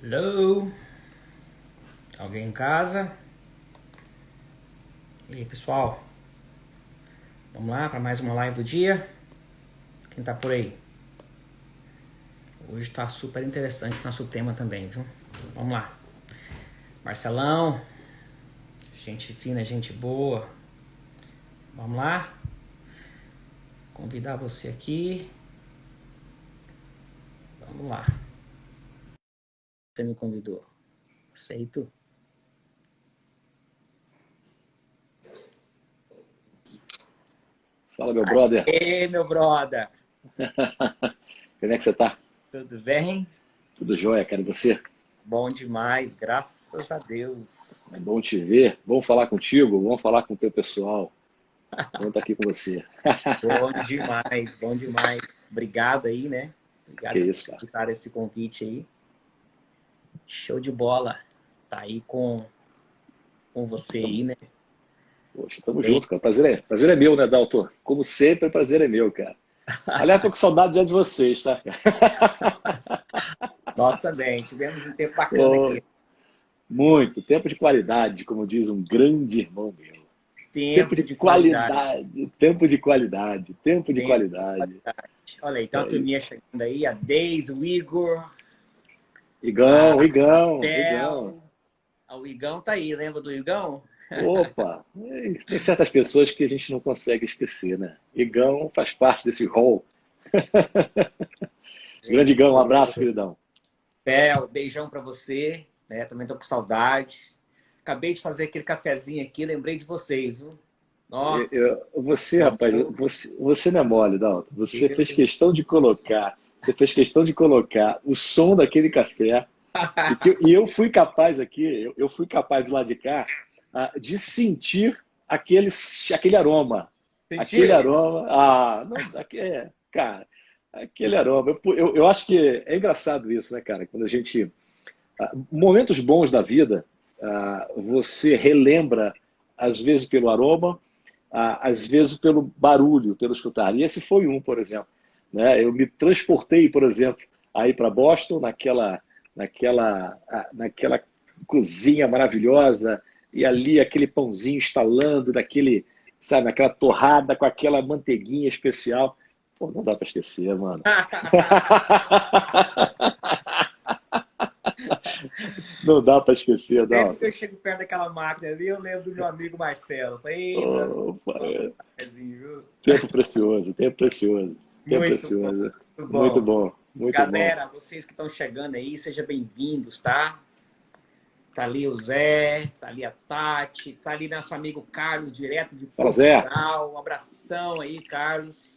Hello? Alguém em casa? E aí, pessoal? Vamos lá para mais uma live do dia? Quem tá por aí? Hoje tá super interessante nosso tema também, viu? Vamos lá. Marcelão, gente fina, gente boa. Vamos lá? Convidar você aqui. Vamos lá. Você me convidou. Aceito. Fala, meu brother. Ei, meu brother. Como é que você tá? Tudo bem? Tudo jóia, cara? E você? Bom demais, graças a Deus. É bom te ver. Vamos falar contigo, vamos falar com o teu pessoal. Vamos estar aqui com você. Bom demais, bom demais. Obrigado aí, né? Que Obrigado por isso, cara. aceitar esse convite aí. Show de bola. Tá aí com você Tamo, aí, né? poxa, tamo Bem, junto, cara. Prazer é meu, né, Dalton? Como sempre, o prazer é meu, cara. Aliás, tô com saudade já de vocês, tá? nós também tivemos um tempo bacana Pô, aqui. muito. Tempo de qualidade, como diz um grande irmão meu. Tempo Tempo de de qualidade. qualidade, tempo de qualidade, tempo de Tempo. qualidade. Olha aí, tem uma É isso. turminha chegando aí, a Deise, o Igor, Igão, a Igão, Igão. Bel. O Igão tá aí, lembra do Igão? Opa, tem certas pessoas que a gente não consegue esquecer, né? Igão faz parte desse rol. Grande Gente Igão, um boa. abraço, queridão. Bel, beijão pra você, né? Também tô com saudade. Acabei de fazer aquele cafezinho aqui, lembrei de vocês, viu? Ó, Você, coisa rapaz, boa. você não é mole, Dalton. Eu- Você fez questão de colocar o som daquele café e eu fui capaz aqui, eu fui capaz do lado de cá, de sentir aquele aroma. Aquele Sentiu? aroma, não, cara, aquele aroma. Eu acho que é engraçado isso, né, cara? Quando a gente momentos bons da vida, você relembra, às vezes pelo aroma, às vezes pelo barulho, pelo escutar. E esse foi um, por exemplo. Né? Eu me transportei, por exemplo, aí para Boston, naquela cozinha maravilhosa, e ali aquele pãozinho estalando, sabe, naquela torrada com aquela manteiguinha especial. Pô, não dá para esquecer, mano. Não dá para esquecer, Sempre não. que eu chego perto daquela máquina ali, eu lembro do meu amigo Marcelo. Falei, ei, Marcelo, Opa, nossa, cafezinho, viu? tempo precioso, tempo precioso, tempo Muito bom, precioso. muito Muito bom. bom, muito bom. Galera, vocês que estão chegando aí, sejam bem-vindos, tá? Tá ali o Zé, tá ali a Tati, tá ali nosso amigo Carlos, direto de Fala, Zé. Portugal. Um abração aí, Carlos.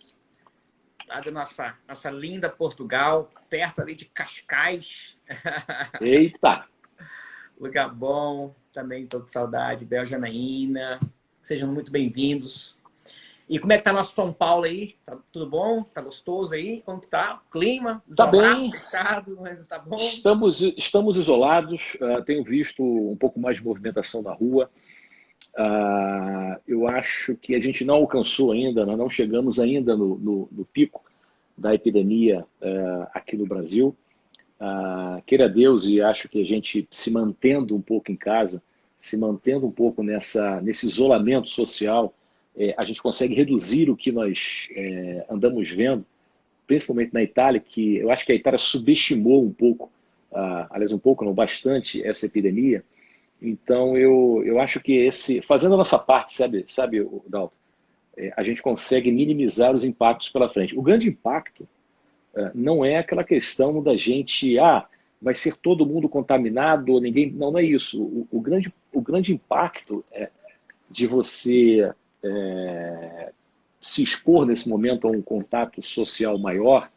Lá da nossa linda Portugal, perto ali de Cascais. Eita! Lugar bom, também tô com saudade. Bel Janaína, sejam muito bem-vindos. E como é que tá nosso São Paulo aí? Tá tudo bom? Tá gostoso aí? Como que tá? O clima? Tá Isolado, bem, fechado, mas tá bom? estamos isolados, tenho visto um pouco mais de movimentação na rua. Eu acho que a gente não alcançou ainda, nós não chegamos ainda no pico da epidemia aqui no Brasil. Queira Deus, e acho que a gente se mantendo um pouco em casa, se mantendo um pouco nesse isolamento social, a gente consegue reduzir o que nós andamos vendo, principalmente na Itália, que eu acho que a Itália subestimou um pouco, aliás, um pouco, não bastante, essa epidemia. Então, eu acho que fazendo a nossa parte, sabe, Dalton, a gente consegue minimizar os impactos pela frente. O grande impacto não é aquela questão da gente, vai ser todo mundo contaminado, ninguém. Não, não é isso. O grande impacto de você se expor nesse momento a um contato social maior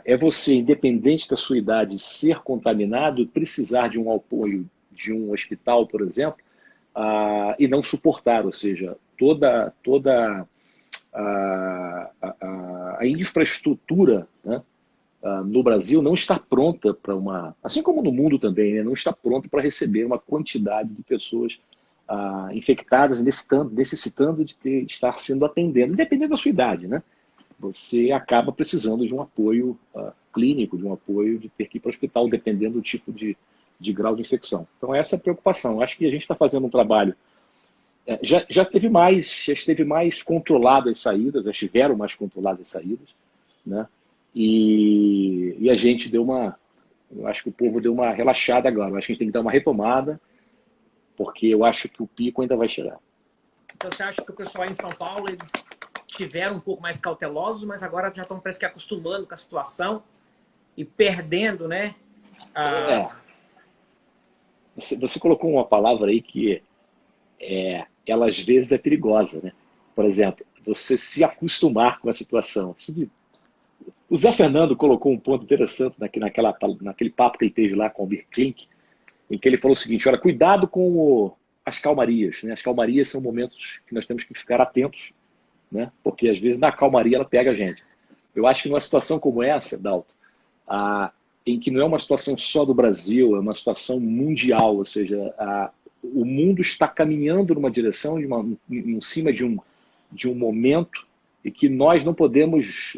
é você, independente da sua idade, ser contaminado e precisar de um apoio de um hospital, por exemplo, e não suportar, ou seja, toda a infraestrutura, né, no Brasil não está pronta para assim como no mundo também, né, não está pronta para receber uma quantidade de pessoas infectadas, necessitando de estar sendo atendendo, independente da sua idade, né? você acaba precisando de um apoio clínico, de um apoio de ter que ir para o hospital, dependendo do tipo de grau de infecção. Então, essa é a preocupação. Acho que a gente está fazendo um trabalho. Já esteve mais controlado as saídas, já estiveram mais controladas as saídas, né? E a gente deu uma. Eu acho que o povo deu uma relaxada agora. Eu acho que a gente tem que dar uma retomada, porque eu acho que o pico ainda vai chegar. Então, você acha que o pessoal aí em São Paulo, eles tiveram um pouco mais cautelosos, mas agora já estão, parece que, acostumando com a situação e perdendo, né? Você colocou uma palavra aí que ela às vezes é perigosa, né? Por exemplo, você se acostumar com a situação. O Zé Fernando colocou um ponto interessante naquele papo que ele teve lá com o Almir Klink, em que ele falou o seguinte: olha, cuidado com as calmarias, né? As calmarias são momentos que nós temos que ficar atentos, né? Porque às vezes na calmaria ela pega a gente. Eu acho que numa situação como essa, Dalton, em que não é uma situação só do Brasil, é uma situação mundial, ou seja, o mundo está caminhando numa direção, em cima de um momento e que nós não podemos,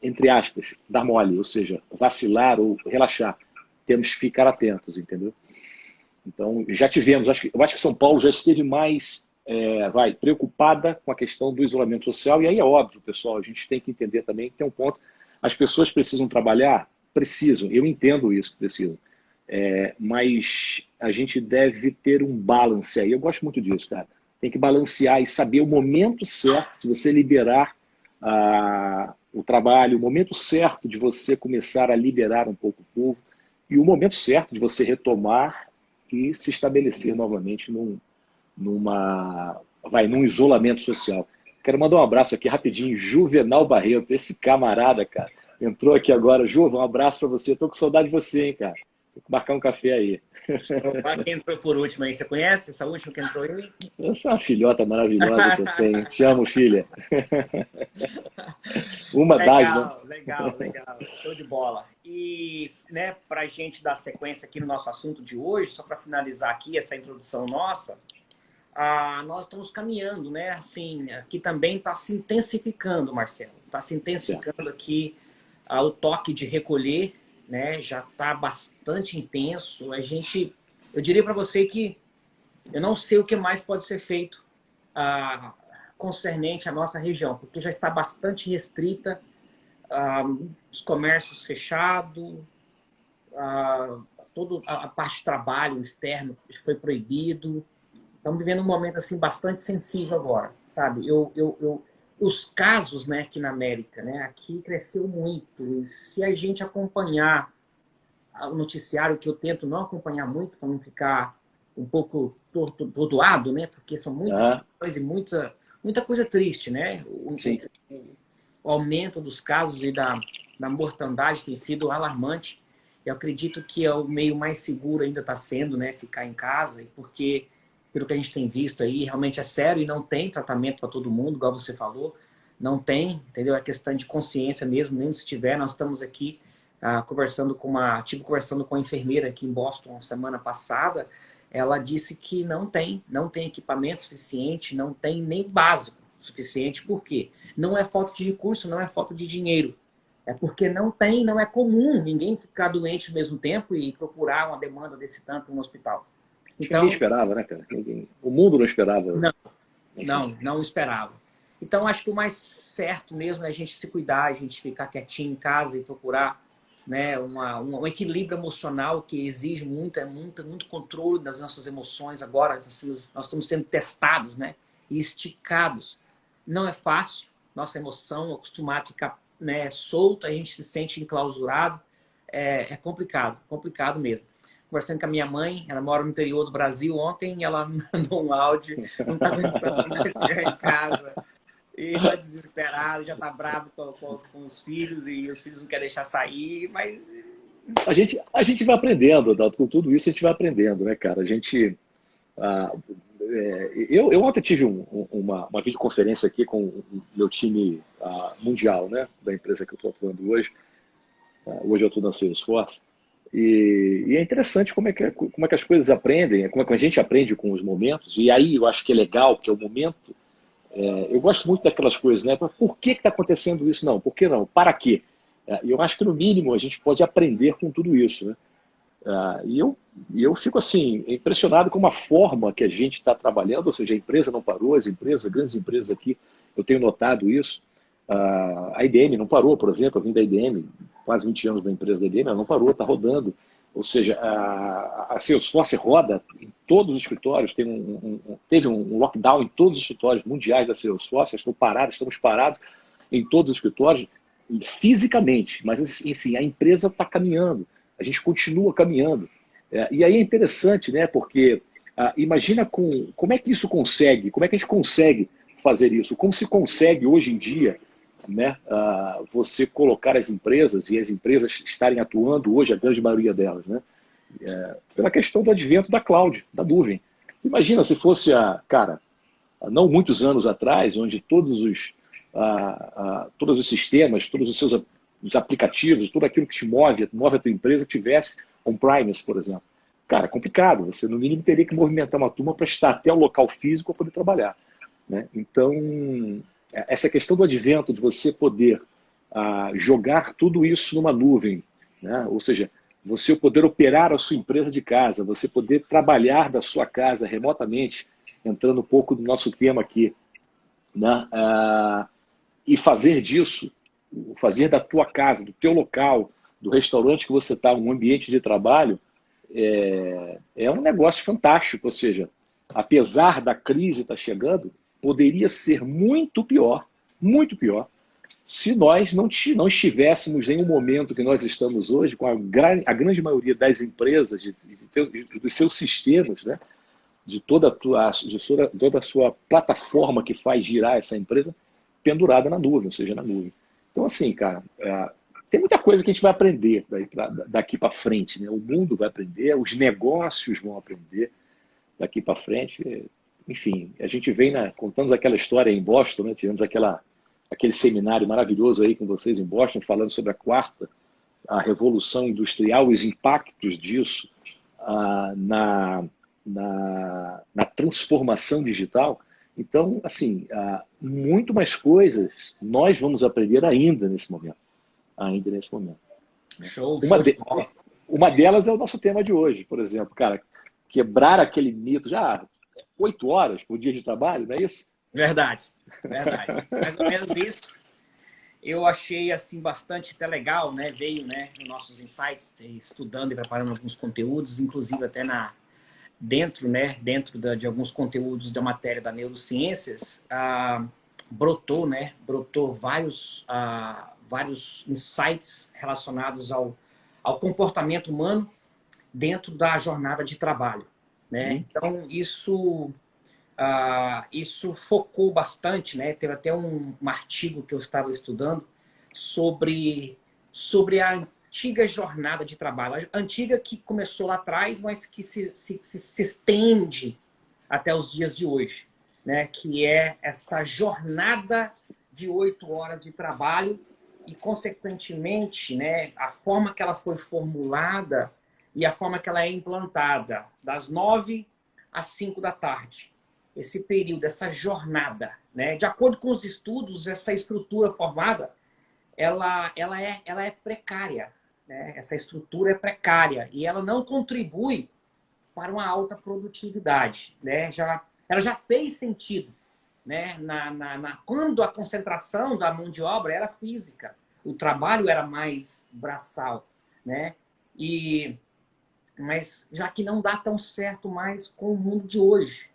entre aspas, dar mole, ou seja, vacilar ou relaxar. Temos que ficar atentos, entendeu? Então, já tivemos, eu acho que São Paulo já esteve mais preocupada com a questão do isolamento social, e aí é óbvio, pessoal, a gente tem que entender também que tem um ponto, as pessoas precisam trabalhar? Precisam, eu entendo isso que precisam, mas a gente deve ter um balance aí, eu gosto muito disso, cara, tem que balancear e saber o momento certo de você liberar o trabalho, o momento certo de você começar a liberar um pouco o povo, e o momento certo de você retomar e se estabelecer novamente num isolamento social. Quero mandar um abraço aqui rapidinho, Juvenal Barreto, esse camarada, cara, entrou aqui agora. Ju, um abraço para você, tô com saudade de você, hein, cara. Tem que marcar um café aí. Quem entrou por último aí, você conhece essa última que entrou aí? Essa é uma filhota maravilhosa que eu tenho. Te amo, filha. Uma das, né? Legal. Show de bola. E, né, para a gente dar sequência aqui no nosso assunto de hoje, só para finalizar aqui essa introdução nossa, nós estamos caminhando, né? Assim, aqui também está se intensificando, Marcelo. Está se intensificando aqui o toque de recolher, né? Já está bastante intenso. Eu diria para você que eu não sei o que mais pode ser feito concernente à nossa região, porque já está bastante restrita, os comércios fechados, toda a parte de trabalho externo foi proibido. Estamos vivendo um momento assim bastante sensível agora, sabe? Os casos, né, aqui na América, né, aqui cresceu muito. E se a gente acompanhar o noticiário, que eu tento não acompanhar muito para não ficar um pouco tordoado, né? Porque são muitas coisas e muita coisa triste, né? O aumento dos casos e da mortandade tem sido alarmante. Eu acredito que o meio mais seguro ainda está sendo, né, ficar em casa, porque pelo que a gente tem visto aí, realmente é sério e não tem tratamento para todo mundo, igual você falou, não tem, entendeu? É questão de consciência mesmo, nem se tiver. Nós estamos aqui conversando com uma enfermeira aqui em Boston semana passada. Ela disse que não tem equipamento suficiente, não tem nem básico suficiente. Por quê? Não é falta de recurso, não é falta de dinheiro. É porque não é comum ninguém ficar doente ao mesmo tempo e procurar uma demanda desse tanto no hospital. Então, ninguém esperava, né, cara? O mundo não esperava. Não esperava. Então, acho que o mais certo mesmo é a gente se cuidar, a gente ficar quietinho em casa e procurar, né, um equilíbrio emocional que exige muito controle das nossas emoções. Agora, nós estamos sendo testados, né, e esticados. Não é fácil, nossa emoção acostumada a ficar, né, solta, a gente se sente enclausurado. É complicado mesmo. Conversando com a minha mãe, ela mora no interior do Brasil. Ontem ela me mandou um áudio, não está aguentando mais chegar em casa. E está desesperado, já está bravo com os filhos, e os filhos não querem deixar sair, mas... A gente vai aprendendo, Adalto, com tudo isso a gente vai aprendendo, né, cara? Eu ontem tive uma videoconferência aqui com o meu time mundial, né, da empresa que eu estou atuando hoje. Hoje eu estou na Salesforce. E é interessante como é que as coisas aprendem, como é que a gente aprende com os momentos. E aí eu acho que é legal, porque é o momento Eu gosto muito daquelas coisas, né? Por que está acontecendo isso? Não, por que não? Para quê? E eu acho que, no mínimo, a gente pode aprender com tudo isso, né? E eu fico assim, impressionado com a forma que a gente está trabalhando, ou seja, a empresa não parou, as empresas, grandes empresas aqui, eu tenho notado isso. A IBM não parou, por exemplo, eu vim da IBM, quase 20 anos da empresa da IBM, ela não parou, está rodando. Ou seja, a Salesforce roda em todos os escritórios, teve um lockdown em todos os escritórios mundiais da Salesforce, estamos parados em todos os escritórios, fisicamente, mas enfim, a empresa está caminhando, a gente continua caminhando. E aí é interessante, né? Porque imagina como é que isso consegue, como é que a gente consegue fazer isso, como se consegue hoje em dia, né, você colocar as empresas e as empresas estarem atuando hoje, a grande maioria delas, né, pela questão do advento da cloud, da nuvem. Imagina se fosse, cara, não muitos anos atrás, onde todos os sistemas, todos os seus os aplicativos, tudo aquilo que te move a tua empresa tivesse on-premise, por exemplo. Cara, é complicado. Você, no mínimo, teria que movimentar uma turma para estar até o local físico para poder trabalhar, né? Então, essa questão do advento, de você poder jogar tudo isso numa nuvem, né? Ou seja, você poder operar a sua empresa de casa, você poder trabalhar da sua casa remotamente, entrando um pouco do nosso tema aqui, né? E fazer disso, fazer da tua casa, do teu local, do restaurante que você está, um ambiente de trabalho, é um negócio fantástico. Ou seja, apesar da crise estar chegando, poderia ser muito pior, se nós não estivéssemos em um momento que nós estamos hoje, com a grande maioria das empresas, dos seus sistemas, né, de toda a sua plataforma que faz girar essa empresa, pendurada na nuvem, ou seja, na nuvem. Então, assim, cara, tem muita coisa que a gente vai aprender daqui para frente, né? O mundo vai aprender, os negócios vão aprender daqui para frente. Enfim, a gente vem, contamos aquela história em Boston, né? Tivemos aquele seminário maravilhoso aí com vocês em Boston, falando sobre a Revolução Industrial, os impactos disso na transformação digital. Então, assim, muito mais coisas nós vamos aprender ainda nesse momento. Show, Uma, show de de, bola. uma delas é o nosso tema de hoje, por exemplo, cara, quebrar aquele mito, já 8 horas por dia de trabalho, não é isso? Verdade, verdade. Mais ou menos isso. Eu achei assim bastante até legal, né? Veio, né, nos nossos insights, estudando e preparando alguns conteúdos, inclusive até dentro de alguns conteúdos da matéria da neurociências, brotou vários insights relacionados ao comportamento humano dentro da jornada de trabalho, né? Então, isso focou bastante, né? Teve até um artigo que eu estava estudando sobre a antiga jornada de trabalho. A antiga que começou lá atrás, mas que se estende até os dias de hoje, né? Que é essa jornada de 8 horas de trabalho e, consequentemente, né, a forma que ela foi formulada e a forma que ela é implantada, das 9 às 5 da tarde. Esse período, essa jornada, né? De acordo com os estudos, essa estrutura formada, ela é precária, né? Essa estrutura é precária e ela não contribui para uma alta produtividade, né? Ela já fez sentido, né? Quando a concentração da mão de obra era física, o trabalho era mais braçal, né? Mas já que não dá tão certo mais com o mundo de hoje,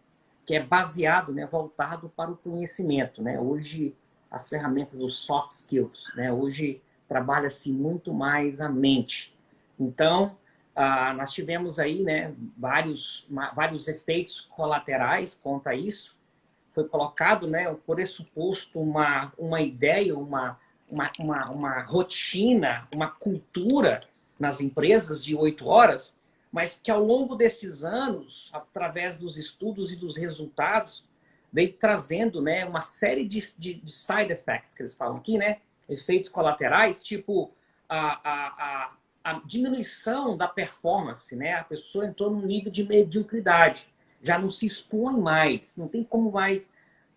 que é baseado, né, voltado para o conhecimento, né? Hoje, as ferramentas dos soft skills, né? Hoje, trabalha-se muito mais a mente. Então, nós tivemos aí, né, vários efeitos colaterais contra isso. Foi colocado, né, o pressuposto, uma ideia, uma rotina, uma cultura nas empresas de 8 horas, mas que ao longo desses anos, através dos estudos e dos resultados, veio trazendo, né, uma série de side effects, que eles falam aqui, né, efeitos colaterais, tipo a diminuição da performance, né, a pessoa entrou num nível de mediocridade, já não se expõe mais, não tem como mais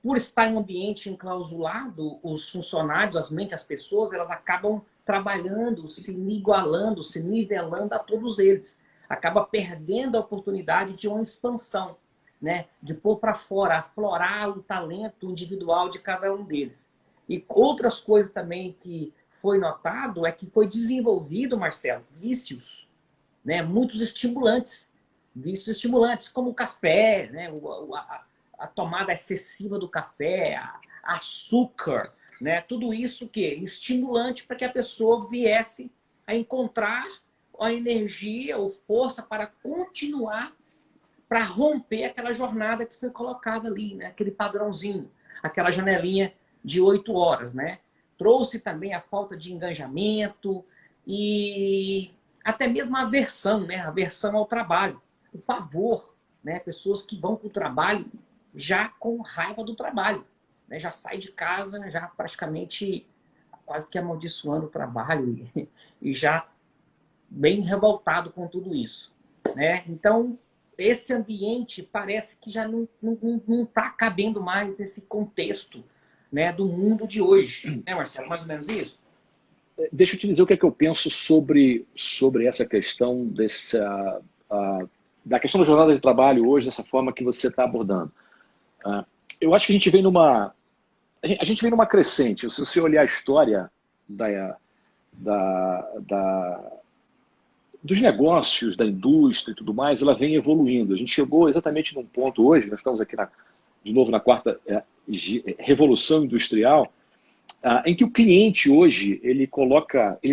por estar em um ambiente enclausulado, os funcionários, as pessoas, elas acabam trabalhando, se igualando, se nivelando a todos eles. Acaba perdendo a oportunidade de uma expansão, né? De pôr para fora, aflorar o talento individual de cada um deles. E outras coisas também que foi notado é que foi desenvolvido, Marcelo, vícios, né? Muitos estimulantes, vícios estimulantes, como o café, né? A tomada excessiva do café, açúcar, né? Tudo isso que é estimulante para que a pessoa viesse a encontrar a energia ou força para continuar, para romper aquela jornada que foi colocada ali, né? Aquele padrãozinho, aquela janelinha de 8 horas, né? Trouxe também a falta de engajamento e até mesmo a aversão, né? A aversão ao trabalho, o pavor, né? Pessoas que vão para o trabalho já com raiva do trabalho, né? Já sai de casa, já praticamente quase que amaldiçoando o trabalho e já bem revoltado com tudo isso, né? Então, esse ambiente parece que já não está cabendo mais nesse contexto, né, do mundo de hoje, né, Marcelo? Mais ou menos isso? Deixa eu te dizer o que é que eu penso sobre essa questão da questão da jornada de trabalho hoje, dessa forma que você está abordando. Eu acho que a gente vem numa crescente. Se você olhar a história dos negócios, da indústria e tudo mais, ela vem evoluindo. A gente chegou exatamente num ponto hoje, nós estamos aqui de novo na quarta revolução industrial, em que o cliente hoje ele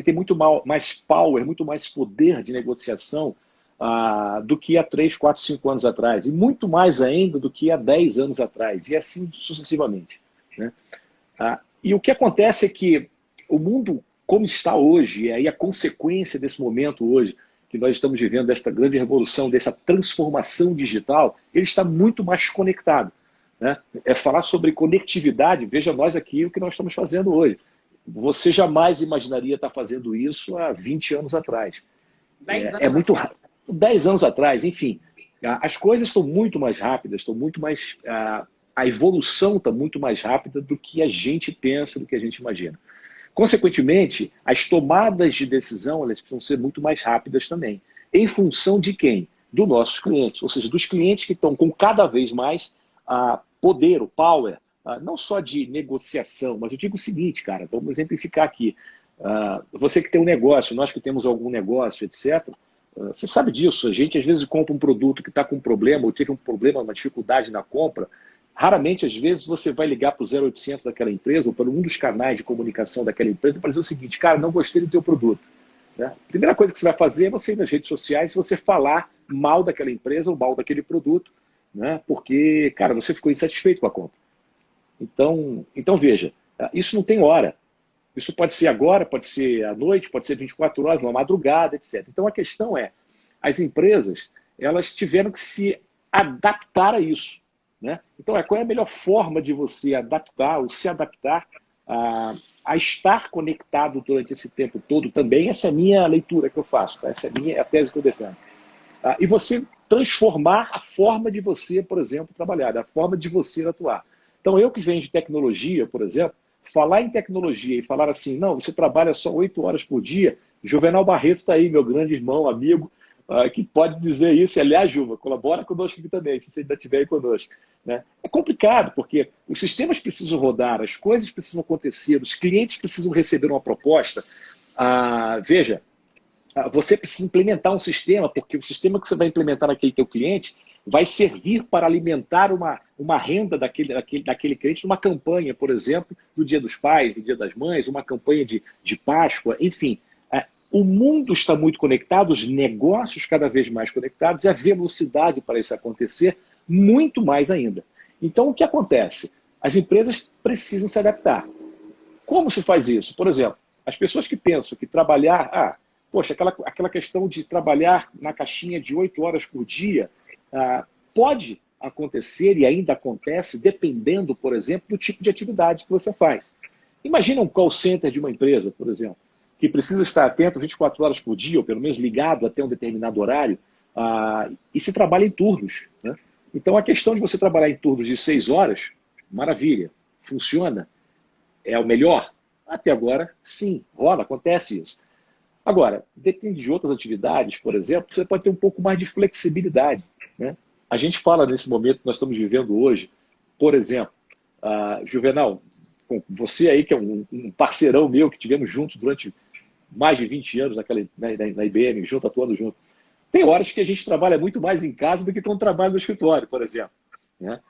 tem muito mais power, muito mais poder de negociação do que há 3, 4, 5 anos atrás, e muito mais ainda do que há 10 anos atrás, e assim sucessivamente, né? E o que acontece é que o mundo como está hoje, e aí a consequência desse momento hoje, que nós estamos vivendo, desta grande revolução, dessa transformação digital, ele está muito mais conectado, né? É falar sobre conectividade, veja nós aqui o que nós estamos fazendo hoje. Você jamais imaginaria estar fazendo isso há 20 anos atrás. 10 É anos muito atrás. rápido. 10 anos atrás, enfim. As coisas estão muito mais rápidas, estão muito mais... A evolução está muito mais rápida do que a gente pensa, do que a gente imagina. Consequentemente, as tomadas de decisão elas precisam ser muito mais rápidas também. Em função de quem? Dos nossos clientes. Ou seja, dos clientes que estão com cada vez mais poder, o power, não só de negociação, mas eu digo o seguinte, cara, vamos exemplificar aqui. Você que tem um negócio, nós que temos algum negócio, etc., você sabe disso. A gente às vezes compra um produto que está com um problema, ou teve um problema, uma dificuldade na compra. Raramente, às vezes, você vai ligar para o 0800 daquela empresa ou para um dos canais de comunicação daquela empresa para dizer o seguinte: cara, não gostei do teu produto, né? A primeira coisa que você vai fazer é você ir nas redes sociais e você falar mal daquela empresa ou mal daquele produto, né? Porque, cara, você ficou insatisfeito com a compra. Então veja, isso não tem hora. Isso pode ser agora, pode ser à noite, pode ser 24 horas, uma madrugada, etc. Então a questão é, as empresas elas tiveram que se adaptar a isso, né? Então, qual é a melhor forma de você adaptar ou se adaptar a estar conectado durante esse tempo todo também? Essa é a minha leitura que eu faço, tá? Essa é a tese que eu defendo. E você transformar a forma de você, por exemplo, trabalhar, a forma de você atuar. Então, eu que venho de tecnologia, por exemplo, falar em tecnologia e falar assim, não, você trabalha só 8 horas por dia, Juvenal Barreto está aí, meu grande irmão, amigo, que pode dizer isso. Aliás, Juva, colabora conosco aqui também, se você ainda estiver aí conosco, né? É complicado, porque os sistemas precisam rodar, as coisas precisam acontecer, os clientes precisam receber uma proposta. Veja, você precisa implementar um sistema, porque o sistema que você vai implementar naquele teu cliente vai servir para alimentar uma renda daquele cliente numa campanha, por exemplo, do Dia dos Pais, do Dia das Mães, uma campanha de Páscoa, enfim. O mundo está muito conectado, os negócios cada vez mais conectados e a velocidade para isso acontecer muito mais ainda. Então, o que acontece? As empresas precisam se adaptar. Como se faz isso? Por exemplo, as pessoas que pensam que trabalhar... poxa, aquela questão de trabalhar na caixinha de 8 horas por dia pode acontecer e ainda acontece dependendo, por exemplo, do tipo de atividade que você faz. Imagina um call center de uma empresa, por exemplo, que precisa estar atento 24 horas por dia, ou pelo menos ligado até um determinado horário, e se trabalha em turnos, né? Então, a questão de você trabalhar em turnos de 6 horas, Maravilha. Funciona? É o melhor? Até agora, sim. Rola, acontece isso. Agora, depende de outras atividades, por exemplo, você pode ter um pouco mais de flexibilidade, né? A gente fala nesse momento que nós estamos vivendo hoje, por exemplo, Juvenal, com você aí, que é um parceirão meu, que tivemos juntos durante mais de 20 anos na IBM, junto, atuando junto. Tem horas que a gente trabalha muito mais em casa do que quando trabalha no escritório, por exemplo, né?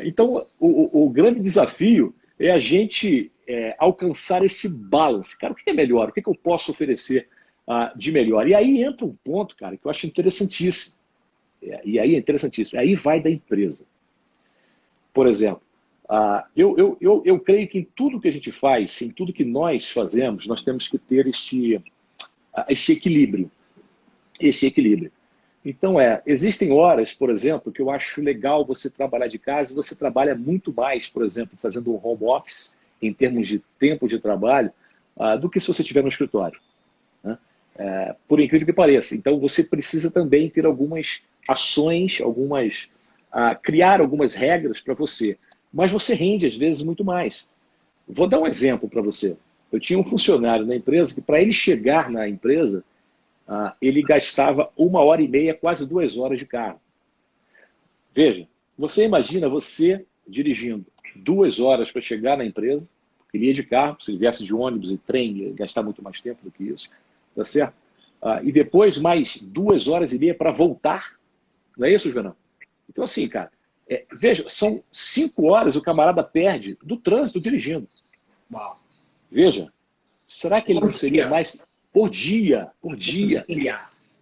Então, o grande desafio é a gente alcançar esse balance. Cara, o que é melhor? O que eu posso oferecer de melhor? E aí entra um ponto, cara, que eu acho interessantíssimo. E aí é interessantíssimo. Aí vai da empresa. Por exemplo, eu creio que em tudo que a gente faz, em tudo que nós fazemos, nós temos que ter esse equilíbrio. Esse equilíbrio. Então, existem horas, por exemplo, que eu acho legal você trabalhar de casa e você trabalha muito mais, por exemplo, fazendo um home office, em termos de tempo de trabalho, do que se você estiver no escritório, né? Por incrível que pareça. Então, você precisa também ter algumas ações, criar algumas regras para você. Mas você rende, às vezes, muito mais. Vou dar um exemplo para você. Eu tinha um funcionário na empresa que, para ele chegar na empresa, ele gastava 1h30, quase 2 horas de carro. Veja, você imagina você dirigindo 2 horas para chegar na empresa, ele ia de carro, se ele viesse de ônibus e trem, ia gastar muito mais tempo do que isso, tá certo? E depois mais 2h30 para voltar, não é isso, Juvenal? Então assim, cara, veja, são 5 horas o camarada perde do trânsito dirigindo. Uau. Veja, será que ele não seria mais... Por dia.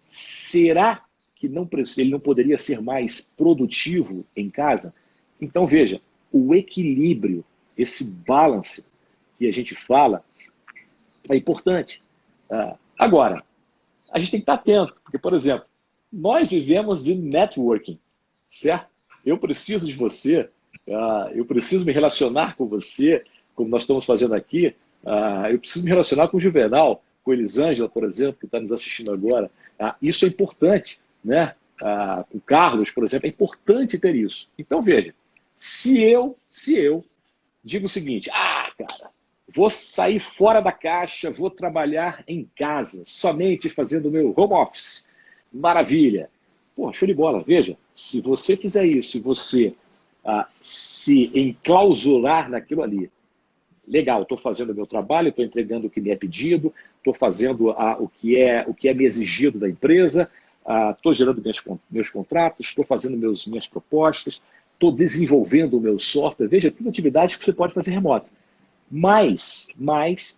Será que ele não poderia ser mais produtivo em casa? Então, veja, o equilíbrio, esse balance que a gente fala, é importante. Agora, a gente tem que estar atento, porque, por exemplo, nós vivemos de networking, certo? Eu preciso de você, eu preciso me relacionar com você, como nós estamos fazendo aqui, eu preciso me relacionar com o Juvenal, com a Elisângela, por exemplo, que está nos assistindo agora. Isso é importante, né? Com o Carlos, por exemplo, é importante ter isso. Então, veja, se eu digo o seguinte, cara, vou sair fora da caixa, vou trabalhar em casa, somente fazendo o meu home office, maravilha. Pô, show de bola. Veja, se você fizer isso, se você se enclausurar naquilo ali, legal, estou fazendo o meu trabalho, estou entregando o que me é pedido, estou fazendo o que é me exigido da empresa, estou gerando meus contratos, estou fazendo minhas propostas, estou desenvolvendo o meu software. Veja, tudo atividade que você pode fazer remoto. Mas,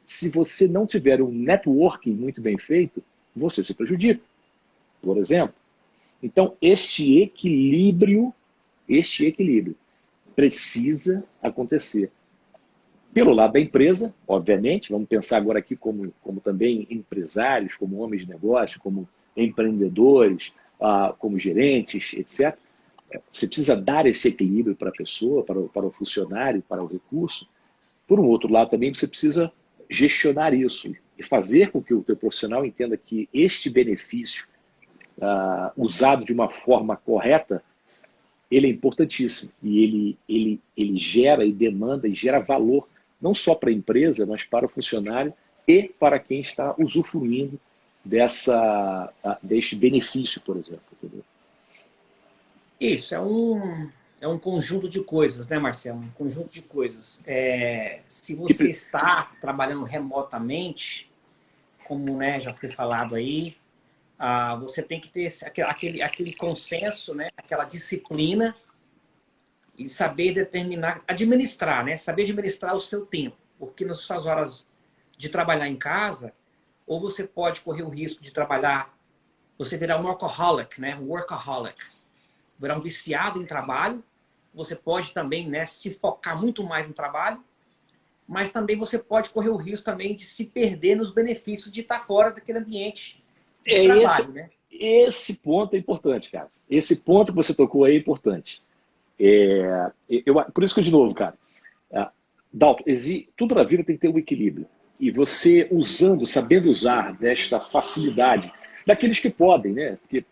se você não tiver um networking muito bem feito, você se prejudica, por exemplo. Então, este equilíbrio precisa acontecer. Pelo lado da empresa, obviamente, vamos pensar agora aqui como também empresários, como homens de negócio, como empreendedores, como gerentes, etc. Você precisa dar esse equilíbrio para a pessoa, para o funcionário, para o recurso. Por um outro lado, também você precisa gestionar isso e fazer com que o teu profissional entenda que este benefício, usado de uma forma correta, ele é importantíssimo. E ele gera e demanda e gera valor, não só para a empresa, mas para o funcionário e para quem está usufruindo deste benefício, por exemplo. Entendeu? Isso, é um conjunto de coisas, né, Marcelo? Um conjunto de coisas. Se você está trabalhando remotamente, como, né, já foi falado aí, você tem que ter aquele consenso, né, aquela disciplina e saber administrar, né? Saber administrar o seu tempo. Porque nas suas horas de trabalhar em casa, ou você pode correr o risco de trabalhar, você virar um workaholic, né? Um workaholic. Virar um viciado em trabalho. Você pode também, né, se focar muito mais no trabalho, mas também você pode correr o risco também de se perder nos benefícios de estar fora daquele ambiente de trabalho, né? Esse ponto é importante, cara. Esse ponto que você tocou aí é importante. Por isso que, de novo, cara, Dalton, tudo na vida tem que ter um equilíbrio. E você sabendo usar desta facilidade, daqueles que podem, né? Porque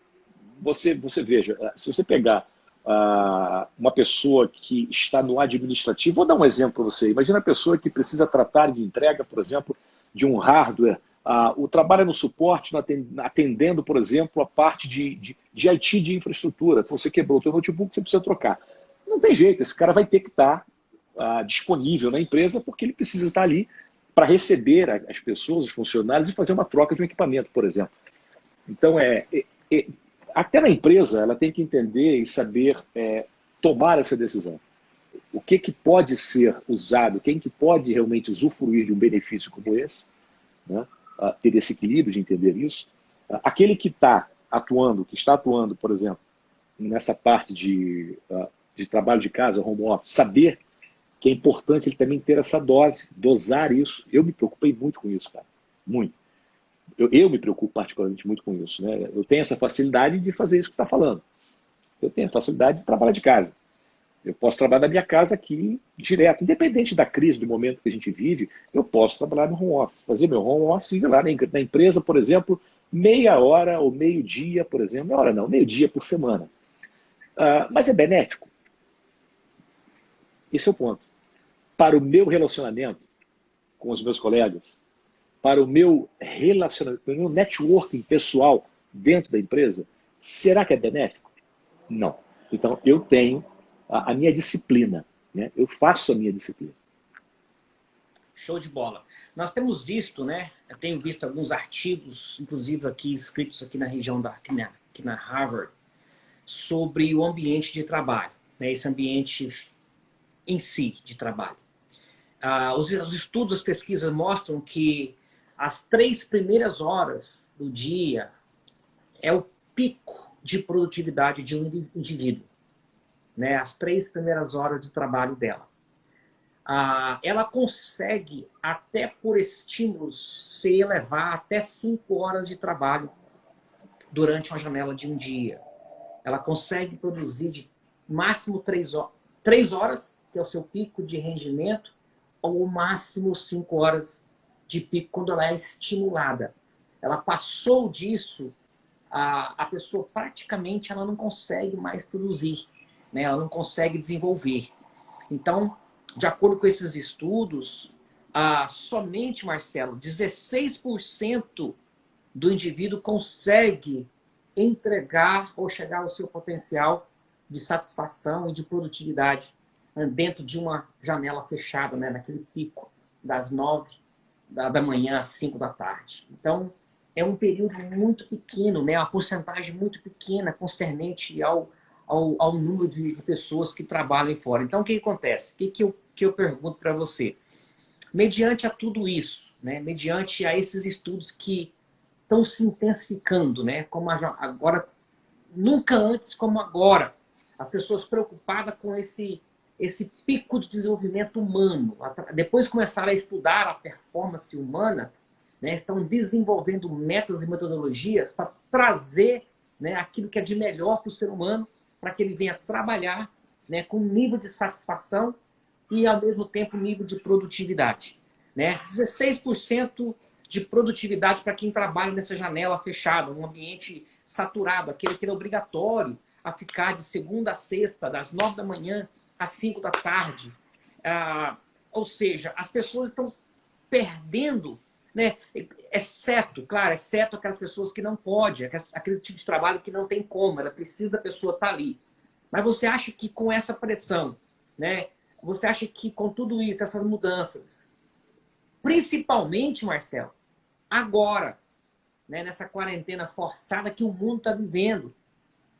você veja, se você pegar uma pessoa que está no administrativo. Vou dar um exemplo para você. Imagina a pessoa que precisa tratar de entrega, por exemplo, de um hardware. O trabalho no suporte, atendendo, por exemplo, a parte de IT, de infraestrutura. Então, você quebrou o seu notebook, você precisa trocar. Não tem jeito, esse cara vai ter que estar disponível na empresa porque ele precisa estar ali para receber as pessoas, os funcionários, e fazer uma troca de um equipamento, por exemplo. Então, até na empresa, ela tem que entender e saber tomar essa decisão. O que pode ser usado, quem que pode realmente usufruir de um benefício como esse, né? Ter esse equilíbrio de entender isso. Aquele que está atuando, por exemplo, nessa parte de trabalho de casa, home office, saber que é importante ele também ter essa dose, dosar isso. Eu me preocupei muito com isso, cara. Muito. Eu me preocupo particularmente muito com isso, né? Eu tenho essa facilidade de fazer isso que você está falando. Eu tenho a facilidade de trabalhar de casa. Eu posso trabalhar da minha casa aqui direto. Independente da crise, do momento que a gente vive, eu posso trabalhar no home office. Fazer meu home office e ir lá na empresa, por exemplo, meia hora ou meio-dia, por exemplo. Meia hora não, meio-dia por semana. Mas é benéfico? Esse é o ponto. Para o meu relacionamento com os meus colegas, para o meu relacionamento, para o meu networking pessoal dentro da empresa, será que é benéfico? Não. Então, eu tenho a minha disciplina, né? Eu faço a minha disciplina. Show de bola. Nós temos visto, né? Eu tenho visto alguns artigos, inclusive aqui escritos aqui na região aqui na Harvard, sobre o ambiente de trabalho, né? Esse ambiente em si de trabalho. Os estudos, as pesquisas mostram que as 3 primeiras horas do dia é o pico de produtividade de um indivíduo, né? As 3 primeiras horas de trabalho dela. Ela consegue, até por estímulos, se elevar até 5 horas de trabalho durante uma janela de um dia. Ela consegue produzir de máximo 3 horas, que é o seu pico de rendimento, ou máximo 5 horas de pico quando ela é estimulada. Ela passou disso, a pessoa praticamente ela não consegue mais produzir, né? Ela não consegue desenvolver. Então, de acordo com esses estudos, somente, Marcelo, 16% do indivíduo consegue entregar ou chegar ao seu potencial de satisfação e de produtividade dentro de uma janela fechada, né, naquele pico das 9 da manhã às 5 da tarde. Então, é um período muito pequeno, né, uma porcentagem muito pequena concernente ao número de pessoas que trabalham fora. Então, o que acontece? O que eu pergunto para você? Mediante a tudo isso, né, mediante a esses estudos que estão se intensificando, né, como agora, nunca antes como agora, as pessoas preocupadas com esse pico de desenvolvimento humano. Depois começaram a estudar a performance humana, né, estão desenvolvendo métodos e metodologias para trazer, né, aquilo que é de melhor para o ser humano, para que ele venha trabalhar, né, com nível de satisfação e, ao mesmo tempo, nível de produtividade. Né? 16% de produtividade para quem trabalha nessa janela fechada, um ambiente saturado, aquele que é obrigatório a ficar de segunda a sexta, das 9 da manhã às 5 da tarde. Ou seja, as pessoas estão perdendo, né? Exceto aquelas pessoas que não podem, aquele tipo de trabalho que não tem como, ela precisa da pessoa estar ali. Mas você acha que com essa pressão, né? Você acha que com tudo isso, essas mudanças, principalmente, Marcelo, agora, né, nessa quarentena forçada que o mundo está vivendo,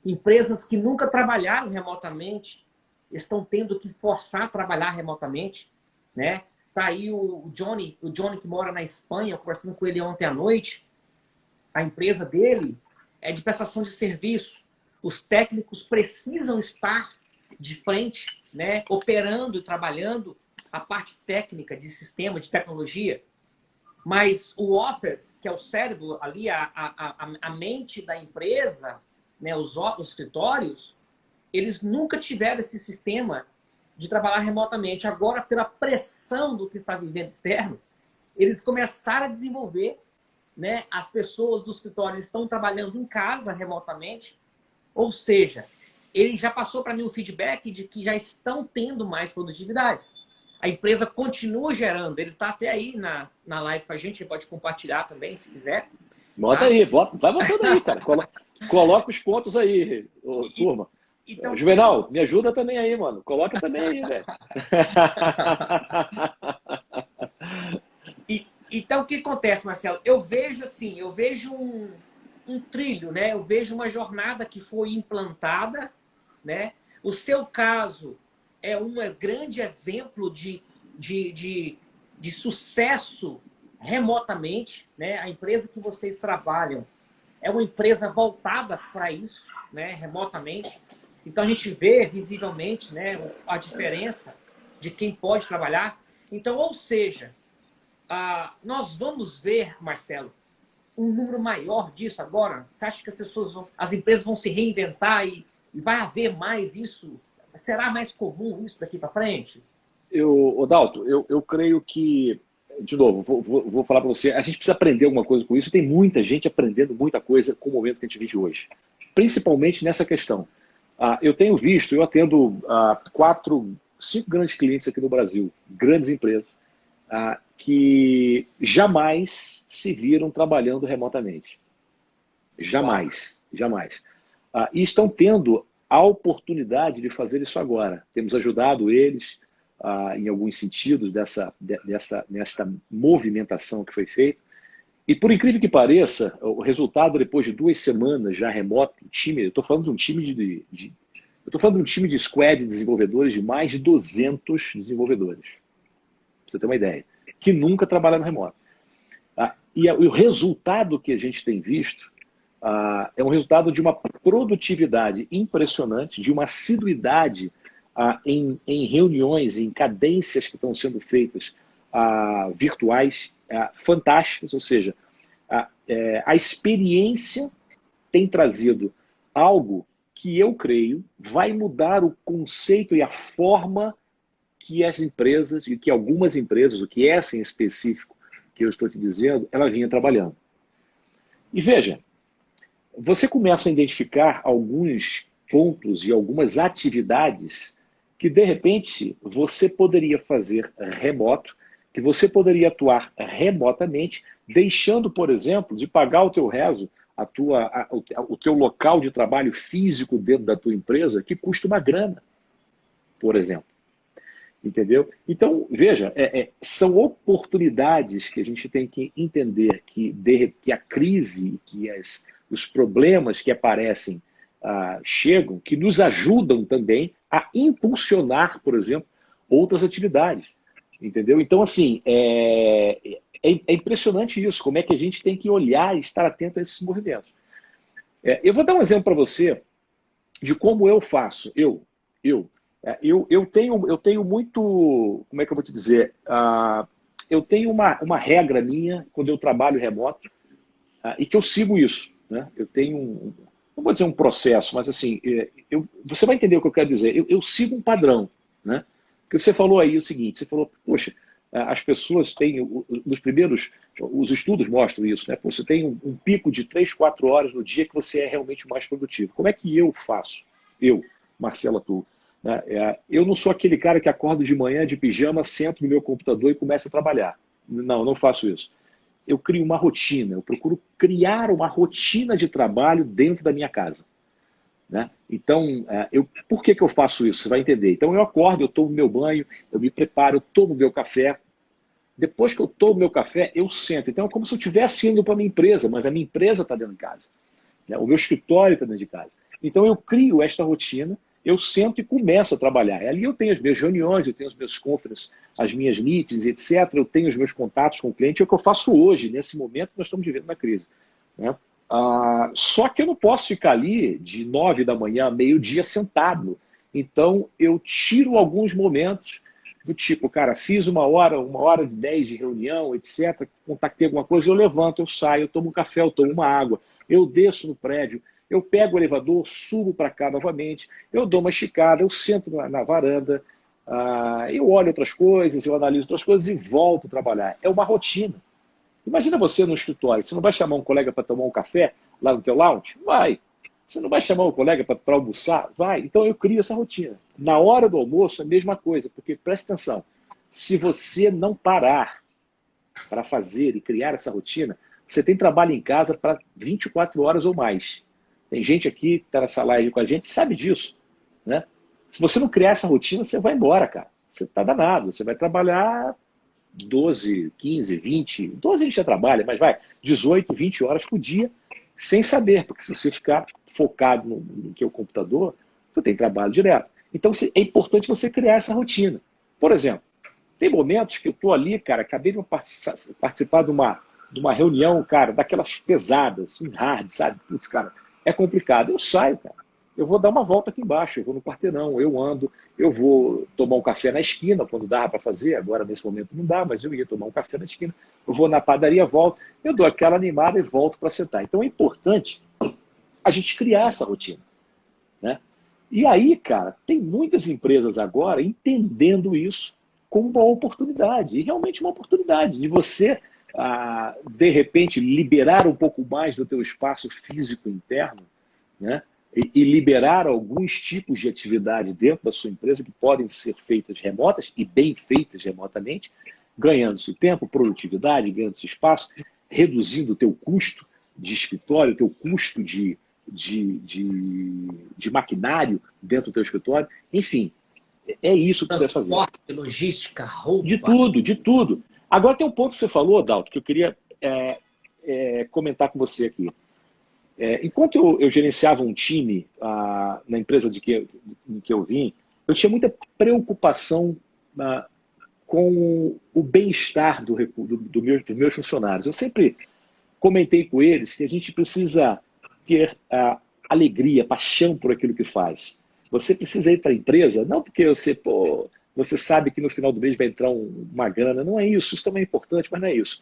empresas que nunca trabalharam remotamente estão tendo que forçar a trabalhar remotamente, né? Tá aí o Johnny que mora na Espanha, conversando com ele ontem à noite. A empresa dele é de prestação de serviço. Os técnicos precisam estar de frente, né, operando e trabalhando a parte técnica de sistema, de tecnologia. Mas o office, que é o cérebro ali, a mente da empresa, né, os escritórios, eles nunca tiveram esse sistema de trabalhar remotamente. Agora, pela pressão do que está vivendo externo, eles começaram a desenvolver, né, as pessoas dos escritórios estão trabalhando em casa remotamente, ou seja, ele já passou para mim um feedback de que já estão tendo mais produtividade. A empresa continua gerando, ele está até aí na live com a gente, ele pode compartilhar também, se quiser. Bota Tá? aí, vai botando aí, cara. Coloca os pontos aí, turma. Então, Juvenal, me ajuda também aí, mano. Coloca também aí, velho. então, o que acontece, Marcelo? Eu vejo assim, eu vejo um trilho, né? Eu vejo uma jornada que foi implantada, né? O seu caso é um grande exemplo de sucesso remotamente, né? A empresa que vocês trabalham é uma empresa voltada para isso, né? Remotamente. Então a gente vê visivelmente, né, a diferença de quem pode trabalhar. Então, ou seja, nós vamos ver, Marcelo, um número maior disso agora? Você acha que as empresas vão se reinventar e vai haver mais isso? Será mais comum isso daqui para frente? Odalto, eu creio que, de novo, vou falar para você, a gente precisa aprender alguma coisa com isso. Tem muita gente aprendendo muita coisa com o momento que a gente vive hoje, principalmente nessa questão. Eu tenho visto, eu atendo 5 grandes clientes aqui no Brasil, grandes empresas, que jamais se viram trabalhando remotamente. Jamais, jamais. E estão tendo a oportunidade de fazer isso agora. Temos ajudado eles em alguns sentidos nesta movimentação que foi feita. E por incrível que pareça, o resultado depois de 2 semanas já remoto, eu estou falando de um time eu estou falando de um time de squad de desenvolvedores de mais de 200 desenvolvedores. Pra você ter uma ideia. Que nunca trabalharam remoto. E o resultado que a gente tem visto é um resultado de uma produtividade impressionante, de uma assiduidade em reuniões, em cadências que estão sendo feitas virtuais, fantásticas, ou seja, a experiência tem trazido algo que eu creio vai mudar o conceito e a forma que as empresas, e que algumas empresas, o que essa em específico que eu estou te dizendo, ela vinha trabalhando. E veja, você começa a identificar alguns pontos e algumas atividades que, de repente, você poderia fazer remoto, que você poderia atuar remotamente, deixando, por exemplo, de pagar o teu reso, o teu local de trabalho físico dentro da tua empresa, que custa uma grana, por exemplo. Entendeu? Então, veja, são oportunidades que a gente tem que entender que a crise, que os problemas que aparecem chegam, que nos ajudam também a impulsionar, por exemplo, outras atividades. Entendeu? Então, assim, é impressionante isso, como é que a gente tem que olhar e estar atento a esses movimentos. Eu vou dar um exemplo para você de como eu faço. Eu tenho muito, como é que eu vou te dizer? Eu tenho uma regra minha quando eu trabalho remoto e que eu sigo isso. Né? Eu tenho, não vou dizer um processo, mas assim, você vai entender o que eu quero dizer. Eu sigo um padrão. Né? Porque você falou aí o seguinte, você falou, poxa, as pessoas têm, os estudos mostram isso, né? Você tem um pico de 3, 4 horas no dia que você é realmente mais produtivo. Como é que eu faço? Marcelo Atu. Eu não sou aquele cara que acorda de manhã de pijama, sento no meu computador e começa a trabalhar. Não faço isso. Eu crio uma rotina, eu procuro criar uma rotina de trabalho dentro da minha casa. Né? Então, por que eu faço isso? Você vai entender. Então, eu acordo, eu tomo meu banho, eu me preparo, eu tomo meu café. Depois que eu tomo meu café, eu sento. Então, é como se eu estivesse indo para a minha empresa, mas a minha empresa está dentro de casa. Né? O meu escritório está dentro de casa. Então, eu crio esta rotina, eu sento e começo a trabalhar. Ali eu tenho as minhas reuniões, eu tenho as minhas conferências, as minhas meetings, etc. Eu tenho os meus contatos com o cliente, é o que eu faço hoje, nesse momento que nós estamos vivendo na crise. Né? Só que eu não posso ficar ali de 9 da manhã a meio-dia sentado. Então, eu tiro alguns momentos do tipo, cara, fiz 1 hora e 10 de reunião, etc. Contactei alguma coisa, eu levanto, eu saio, eu tomo um café, eu tomo uma água, eu desço no prédio, eu pego o elevador, subo para cá novamente, eu dou uma esticada, eu sento na varanda, eu olho outras coisas, eu analiso outras coisas e volto a trabalhar. É uma rotina. Imagina você no escritório, você não vai chamar um colega para tomar um café lá no teu lounge? Vai. Você não vai chamar o colega para almoçar? Vai. Então eu crio essa rotina. Na hora do almoço, a mesma coisa, porque presta atenção, se você não parar para fazer e criar essa rotina, você tem trabalho em casa para 24 horas ou mais. Tem gente aqui que está nessa live com a gente, sabe disso, né? Se você não criar essa rotina, você vai embora, cara. Você está danado. Você vai trabalhar 12, 15, 20, 12 a gente já trabalha, mas vai 18, 20 horas por dia, sem saber, porque se você ficar focado no teu computador, você tem trabalho direto. Então é importante você criar essa rotina. Por exemplo, tem momentos que eu estou ali, cara, acabei de participar de uma reunião, cara, daquelas pesadas, um hard, sabe? Putz, cara, é complicado. Eu saio, cara. Eu vou dar uma volta aqui embaixo, eu vou no quarteirão, eu ando, eu vou tomar um café na esquina, quando dá para fazer, agora nesse momento não dá, mas eu ia tomar um café na esquina, eu vou na padaria, volto, eu dou aquela animada e volto para sentar. Então é importante a gente criar essa rotina, né? E aí, cara, tem muitas empresas agora entendendo isso como uma oportunidade, e realmente uma oportunidade de você, de repente, liberar um pouco mais do teu espaço físico interno, né? E liberar alguns tipos de atividade dentro da sua empresa que podem ser feitas remotas e bem feitas remotamente, ganhando-se tempo, produtividade, ganhando-se espaço, reduzindo o teu custo de escritório, o teu custo de maquinário dentro do teu escritório. Enfim, é isso que você vai fazer. Transporte, logística, roupa. De tudo, de tudo. Agora tem um ponto que você falou, Dalton, que eu queria comentar com você aqui. Enquanto eu gerenciava um time na empresa em que eu vim, eu tinha muita preocupação com o bem-estar dos meus funcionários. Eu sempre comentei com eles que a gente precisa ter alegria, paixão por aquilo que faz. Você precisa ir para a empresa, não porque você sabe que no final do mês vai entrar uma grana, não é isso, isso também é importante, mas não é isso.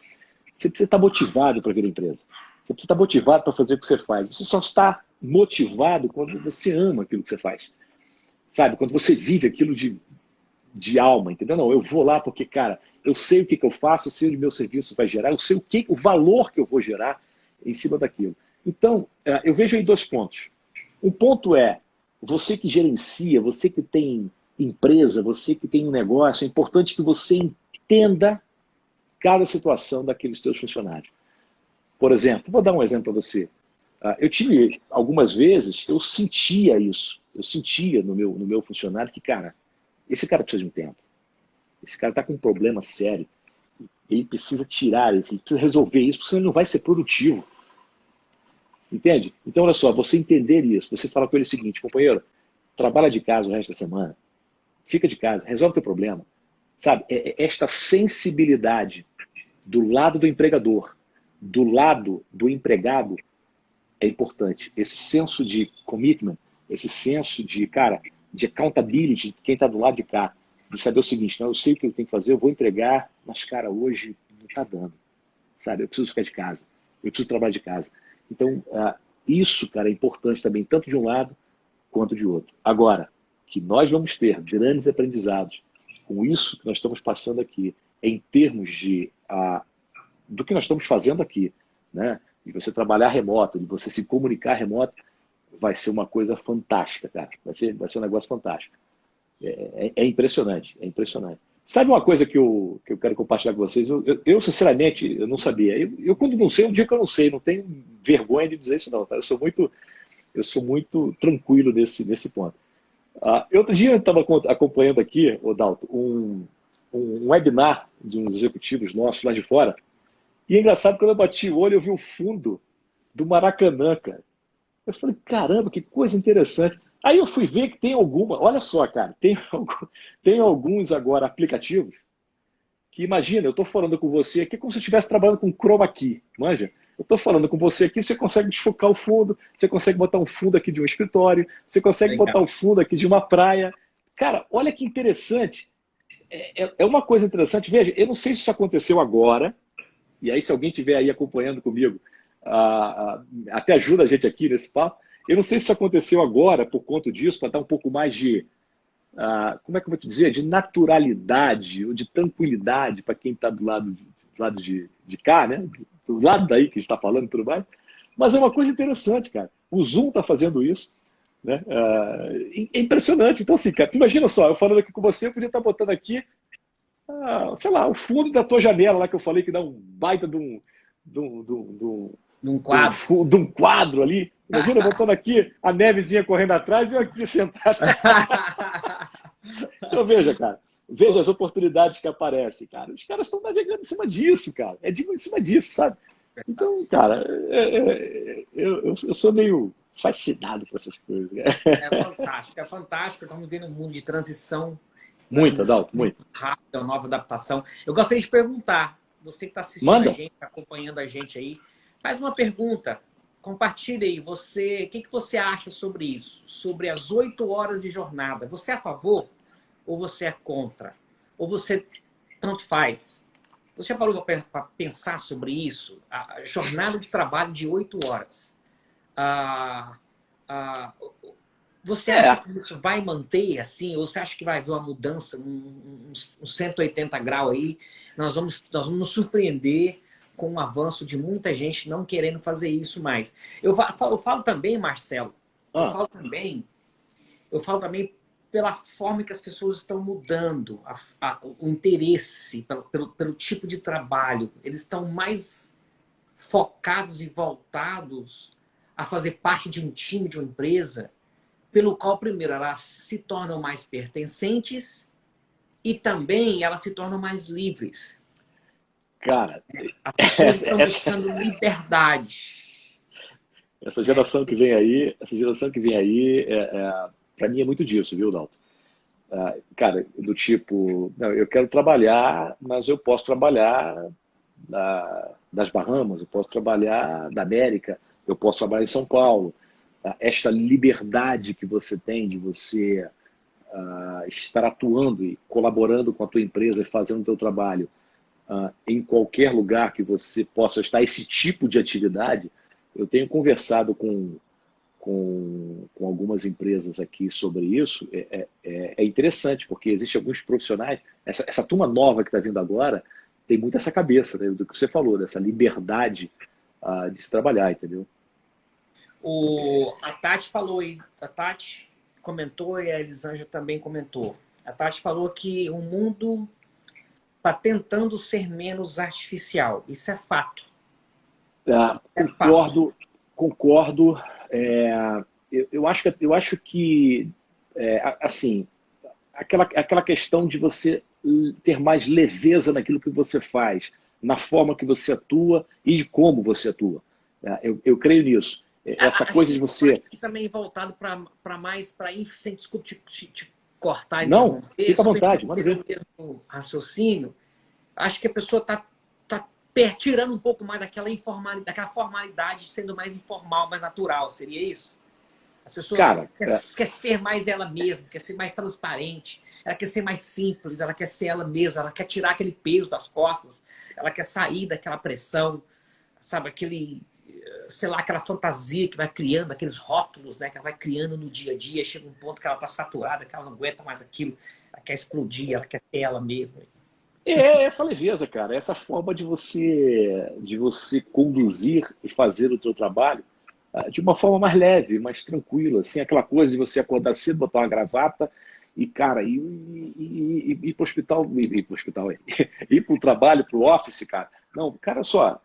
Você precisa estar motivado para vir à empresa. Você precisa estar motivado para fazer o que você faz. Você só está motivado quando você ama aquilo que você faz. Sabe? Quando você vive aquilo de alma, entendeu? Não, eu vou lá porque, cara, eu sei o que eu faço, eu sei onde meu serviço vai gerar, eu sei o valor que eu vou gerar em cima daquilo. Então, eu vejo aí 2 pontos. Um ponto é, você que gerencia, você que tem empresa, você que tem um negócio, é importante que você entenda cada situação daqueles teus funcionários. Por exemplo, vou dar um exemplo para você. Eu tive, algumas vezes, eu sentia isso. Eu sentia no meu funcionário que, cara, esse cara precisa de um tempo. Esse cara está com um problema sério. Ele precisa tirar isso, ele precisa resolver isso, porque senão ele não vai ser produtivo. Entende? Então, olha só, você entender isso, você fala com ele o seguinte, companheiro, trabalha de casa o resto da semana, fica de casa, resolve o teu problema. Sabe, esta sensibilidade do lado do empregador, do lado do empregado, é importante. Esse senso de commitment, esse senso de, cara, de accountability de quem está do lado de cá, de saber o seguinte, não, eu sei o que eu tenho que fazer, eu vou entregar, mas, cara, hoje não está dando. Sabe, eu preciso ficar de casa, eu preciso trabalhar de casa. Então, isso, cara, é importante também, tanto de um lado quanto de outro. Agora, que nós vamos ter grandes aprendizados com isso que nós estamos passando aqui, em termos do que nós estamos fazendo aqui, né? De você trabalhar remoto, de você se comunicar remoto, vai ser uma coisa fantástica, cara. Vai ser um negócio fantástico. É impressionante, é impressionante. Sabe uma coisa que eu quero compartilhar com vocês? Eu sinceramente, eu não sabia. Eu, quando não sei, um dia que eu não sei, não tenho vergonha de dizer isso não, tá? Eu sou muito tranquilo nesse ponto. Outro dia eu estava acompanhando aqui, Dalton, um webinar de uns executivos nossos lá de fora, e é engraçado, quando eu bati o olho, eu vi o fundo do Maracanã, cara. Eu falei, caramba, que coisa interessante. Aí eu fui ver que tem olha só, cara, tem alguns agora aplicativos que, imagina, eu estou falando com você aqui como se eu estivesse trabalhando com Chroma Key, manja? Eu estou falando com você aqui, você consegue desfocar o fundo, você consegue botar um fundo aqui de um escritório, você consegue botar um fundo aqui de uma praia. Cara, olha que interessante. É uma coisa interessante. Veja, eu não sei se isso aconteceu agora, e aí se alguém estiver aí acompanhando comigo, até ajuda a gente aqui nesse papo. Eu não sei se isso aconteceu agora por conta disso, para dar um pouco mais de, como é que eu vou te dizer, de naturalidade ou de tranquilidade para quem está do lado de cá, né? Do lado daí que a gente está falando e tudo mais. Mas é uma coisa interessante, cara. o Zoom está fazendo isso, né? É impressionante. Então, assim, cara, tu imagina só, eu falando aqui com você, eu podia estar botando aqui, sei lá, o fundo da tua janela lá que eu falei que dá um baita de um, de um, de um, Num quadro. de um quadro ali. Imagina eu botando aqui a nevezinha correndo atrás e eu aqui sentado. Então veja, cara, veja as oportunidades que aparecem, cara. Os caras estão navegando em cima disso, cara. É em cima disso, sabe? Então, cara, eu sou meio fascinado por essas coisas. É fantástico, é fantástico. Estamos vivendo um mundo de transição, Muito, Adalto, muito. rápida, uma nova adaptação. Eu gostaria de perguntar, você que está assistindo Manda. a gente, tá acompanhando a gente aí, faz uma pergunta, compartilha aí, o que você acha sobre isso? Sobre as 8 horas de jornada. Você é a favor ou você é contra? Ou você tanto faz? Você já parou para pensar sobre isso? A jornada de trabalho de 8 horas. Você acha que isso vai manter assim? Ou você acha que vai haver uma mudança, um 180 graus aí? Nós vamos nos surpreender com o avanço de muita gente não querendo fazer isso mais. Eu falo também, Marcelo, eu falo também pela forma que as pessoas estão mudando o interesse pelo tipo de trabalho. Eles estão mais focados e voltados a fazer parte de um time, de uma empresa, pelo qual, primeiro, elas se tornam mais pertencentes e também elas se tornam mais livres. Cara, as pessoas estão buscando liberdade. Essa geração que vem aí, para mim é muito disso, viu, Dalton? Cara, do tipo, não, eu quero trabalhar, mas eu posso trabalhar das Bahamas, eu posso trabalhar da América, eu posso trabalhar em São Paulo. Esta liberdade que você tem de você estar atuando e colaborando com a tua empresa e fazendo o teu trabalho em qualquer lugar que você possa estar, esse tipo de atividade, eu tenho conversado com algumas empresas aqui sobre isso. É interessante, porque existem alguns profissionais, essa turma nova que está vindo agora, tem muito essa cabeça, né, do que você falou, dessa liberdade de se trabalhar, entendeu? A Tati falou aí, a Tati comentou e a Elisângela também comentou. A Tati falou que o mundo está tentando ser menos artificial. Isso é fato. Concordo. Eu acho que assim, aquela questão de você ter mais leveza naquilo que você faz, na forma que você atua e de como você atua. Eu creio nisso. Essa coisa de você... Também voltado para mais, sem desculpa te cortar. Não, fica à vontade, manda ver. Mesmo raciocínio, acho que a pessoa está tirando um pouco mais daquela formalidade, sendo mais informal, mais natural. Seria isso? As pessoas quer ser mais ela mesma, quer ser mais transparente, ela quer ser mais simples, ela quer ser ela mesma, ela quer tirar aquele peso das costas, ela quer sair daquela pressão, sabe, sei lá, aquela fantasia que vai criando, aqueles rótulos, né, que ela vai criando no dia a dia, chega um ponto que ela está saturada, que ela não aguenta mais aquilo, ela quer explodir, ela quer ser ela mesma. É essa leveza, cara, essa forma de você conduzir e fazer o seu trabalho de uma forma mais leve, mais tranquila, assim, aquela coisa de você acordar cedo, botar uma gravata e, cara, ir para o hospital, ir para o trabalho, para o office, cara. Não, cara, só,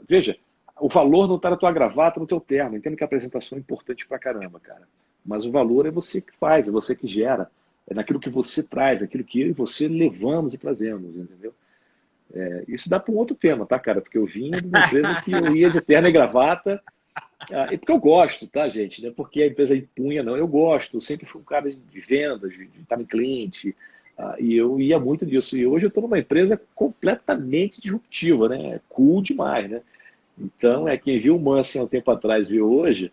veja, o valor não está na tua gravata, no teu terno. Entendo que a apresentação é importante pra caramba, cara. Mas o valor é você que faz, é você que gera, é naquilo que você traz, aquilo que eu e você levamos e trazemos, entendeu? Isso dá para um outro tema, tá, cara? Porque eu vinha de uma empresa que eu ia de terno e gravata, e porque eu gosto, tá, gente? Não é porque a empresa impunha, não. Eu gosto, eu sempre fui um cara de vendas, de estar no cliente, e eu ia muito disso. E hoje eu estou numa empresa completamente disruptiva, né? Cool demais, né? Então, quem viu o Mansion há um tempo atrás, viu hoje,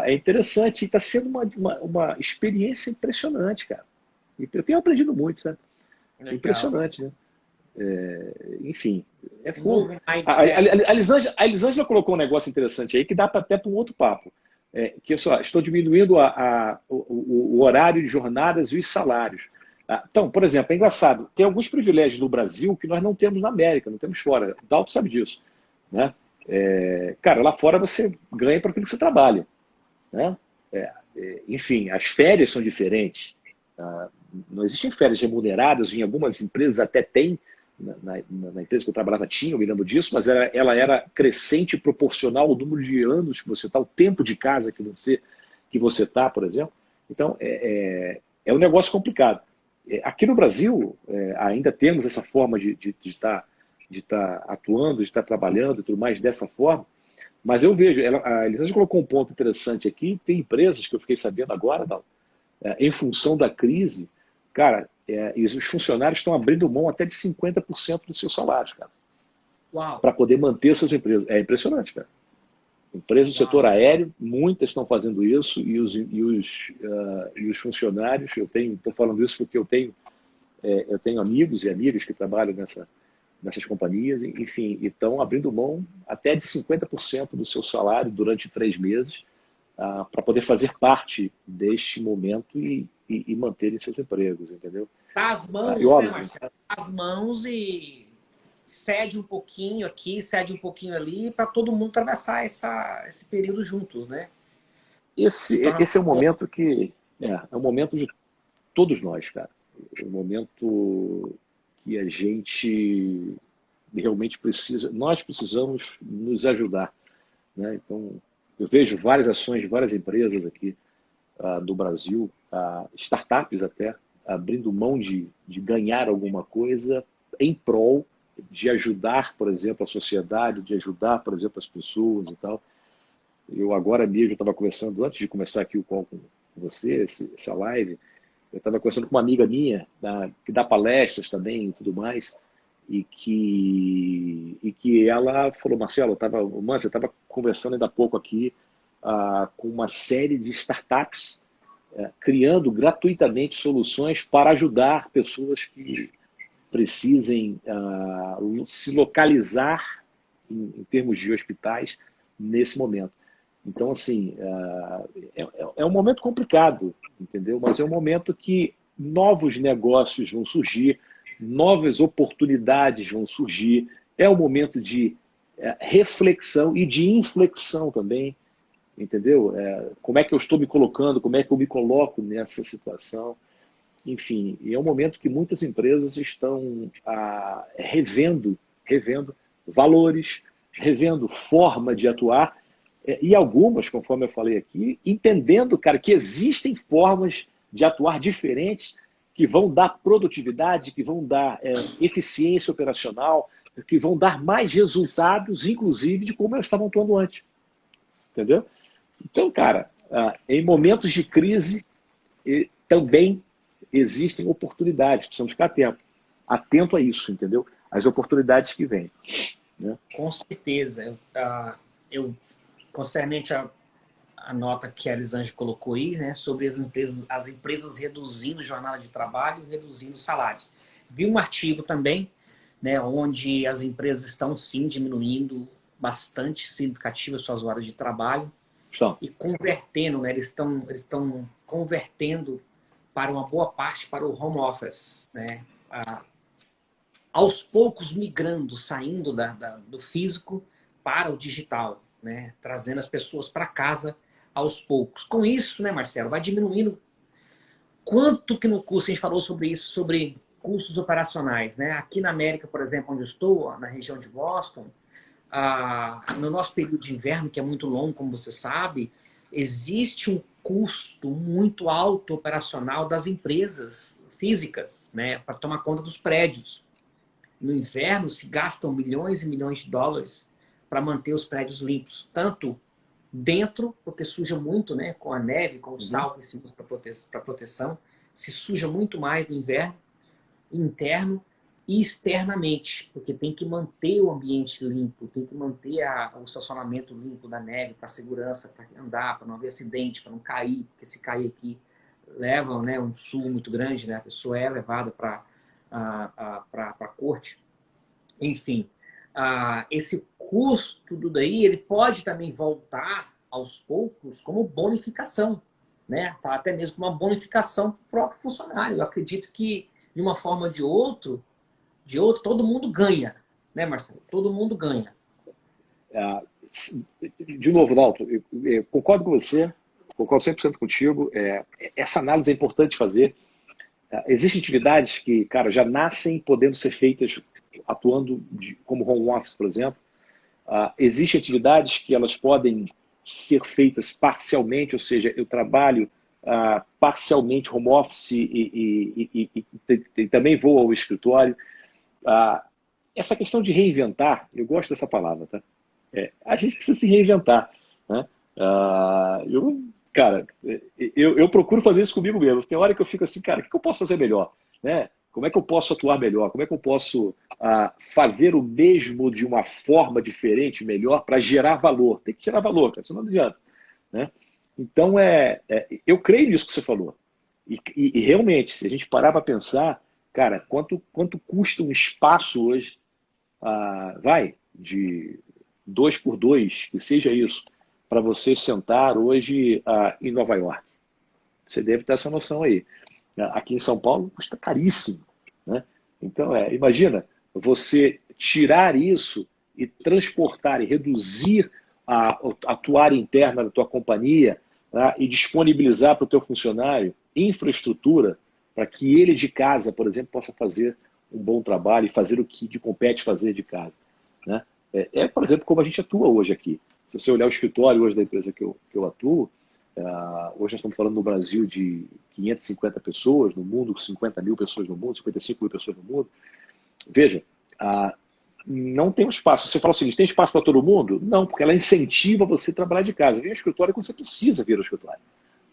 é interessante. E está sendo uma experiência impressionante, cara. E eu tenho aprendido muito, sabe? Legal. Impressionante, né? Enfim, é fogo. A Elisângela colocou um negócio interessante aí que dá até para um outro papo. Que estou diminuindo o horário de jornadas e os salários. Então, por exemplo, é engraçado, tem alguns privilégios no Brasil que nós não temos na América, não temos fora. O Dalton sabe disso, né? Cara, lá fora você ganha para aquilo que você trabalha. né? Enfim, as férias são diferentes. Não existem férias remuneradas, em algumas empresas até tem, na empresa que eu trabalhava tinha, eu me lembro disso, mas ela era crescente proporcional ao número de anos que você está, o tempo de casa que você está, por exemplo. Então, é um negócio complicado. Aqui no Brasil, ainda temos essa forma de estar atuando, de estar trabalhando e tudo mais dessa forma, mas eu vejo, a Elisângela colocou um ponto interessante aqui, tem empresas que eu fiquei sabendo agora, em função da crise, cara, os funcionários estão abrindo mão até de 50% dos seus salários, cara, para poder manter suas empresas. É impressionante, cara. Empresas do setor aéreo, muitas estão fazendo isso, e os funcionários, estou falando isso porque eu tenho amigos e amigas que trabalham nessas companhias, enfim, e estão abrindo mão até de 50% do seu salário durante 3 meses para poder fazer parte deste momento e manterem seus empregos, entendeu? Tá as mãos, E óbvio, né, Marcelo? As mãos e cede um pouquinho aqui, cede um pouquinho ali, para todo mundo atravessar esse período juntos, né? esse é um momento que é um momento de todos nós, cara. É um momento que a gente realmente nós precisamos nos ajudar, né? Então, eu vejo várias ações de várias empresas aqui do Brasil, startups até, abrindo mão de ganhar alguma coisa em prol de ajudar, por exemplo, a sociedade, de ajudar, por exemplo, as pessoas e tal. Eu agora mesmo estava conversando, antes de começar aqui o call com você, essa live, eu estava conversando com uma amiga minha, que dá palestras também e tudo mais, e que ela falou, Marcelo, você estava conversando ainda há pouco aqui com uma série de startups criando gratuitamente soluções para ajudar pessoas que precisem se localizar em termos de hospitais nesse momento. Então, assim, é um momento complicado, entendeu? Mas é um momento que novos negócios vão surgir, novas oportunidades vão surgir, é um momento de reflexão e de inflexão também, entendeu? Como é que eu estou me colocando, como é que eu me coloco nessa situação. Enfim, é um momento que muitas empresas estão revendo valores, revendo forma de atuar, e algumas, conforme eu falei aqui, entendendo, cara, que existem formas de atuar diferentes que vão dar produtividade, que vão dar eficiência operacional, que vão dar mais resultados, inclusive, de como elas estavam atuando antes. Entendeu? Então, cara, em momentos de crise, também existem oportunidades, precisamos ficar atento a isso, entendeu? As oportunidades que vêm. Né? Com certeza. Eu concernente a nota que a Elisângela colocou aí, né, sobre as empresas reduzindo jornada de trabalho, reduzindo salários. Vi um artigo também, né, onde as empresas estão sim diminuindo bastante significativas suas horas de trabalho e convertendo, né, eles estão convertendo para uma boa parte para o home office, né, aos poucos migrando, saindo do físico para o digital, né, trazendo as pessoas para casa aos poucos. Com isso, né, Marcelo, vai diminuindo. Quanto que no curso a gente falou sobre isso, sobre custos operacionais, né? Aqui na América, por exemplo, onde eu estou, na região de Boston, no nosso período de inverno, que é muito longo, como você sabe, existe um custo muito alto operacional das empresas físicas, né, para tomar conta dos prédios. No inverno se gastam milhões e milhões de dólares para manter os prédios limpos, tanto dentro, porque suja muito, né, com a neve, com o sal que se usa para proteção, se suja muito mais no inverno, interno e externamente, porque tem que manter o ambiente limpo, tem que manter o estacionamento limpo da neve para segurança, para andar, para não haver acidente, para não cair, porque se cair aqui leva, né, um sumo muito grande, né, a pessoa é levada para a corte. Enfim, esse custo do daí, ele pode também voltar aos poucos como bonificação, né? Até mesmo uma bonificação para o próprio funcionário. Eu acredito que, de uma forma ou de outro, todo mundo ganha, né, Marcelo? Todo mundo ganha. De novo, Dalton, eu concordo com você, concordo 100% contigo. Essa análise é importante fazer. Existem atividades que, cara, já nascem podendo ser feitas atuando como home office, por exemplo. Existem atividades que elas podem ser feitas parcialmente, ou seja, eu trabalho parcialmente home office e também vou ao escritório. Essa questão de reinventar, eu gosto dessa palavra, tá? A gente precisa se reinventar, né? Cara, eu procuro fazer isso comigo mesmo. Tem hora que eu fico assim, cara, o que eu posso fazer melhor? Né? Como é que eu posso atuar melhor? Como é que eu posso fazer o mesmo de uma forma diferente, melhor, para gerar valor? Tem que gerar valor, cara, senão não adianta. Né? Então, eu creio nisso que você falou. E realmente, se a gente parar para pensar, cara, quanto custa um espaço hoje, de 2x2, que seja isso, para você sentar hoje em Nova York. Você deve ter essa noção aí. Aqui em São Paulo custa caríssimo. Né? Então, imagina você tirar isso e transportar e reduzir a tua área interna da tua companhia, tá? E disponibilizar para o teu funcionário infraestrutura para que ele de casa, por exemplo, possa fazer um bom trabalho e fazer o que lhe compete fazer de casa. Né? Por exemplo, como a gente atua hoje aqui. Se você olhar o escritório hoje da empresa que eu atuo, hoje nós estamos falando no Brasil de 550 pessoas, no mundo 50 mil pessoas no mundo, 55 mil pessoas no mundo. Veja, não tem um espaço. Você fala o seguinte, tem espaço para todo mundo? Não, porque ela incentiva você a trabalhar de casa. Vem ao escritório quando você precisa vir ao escritório.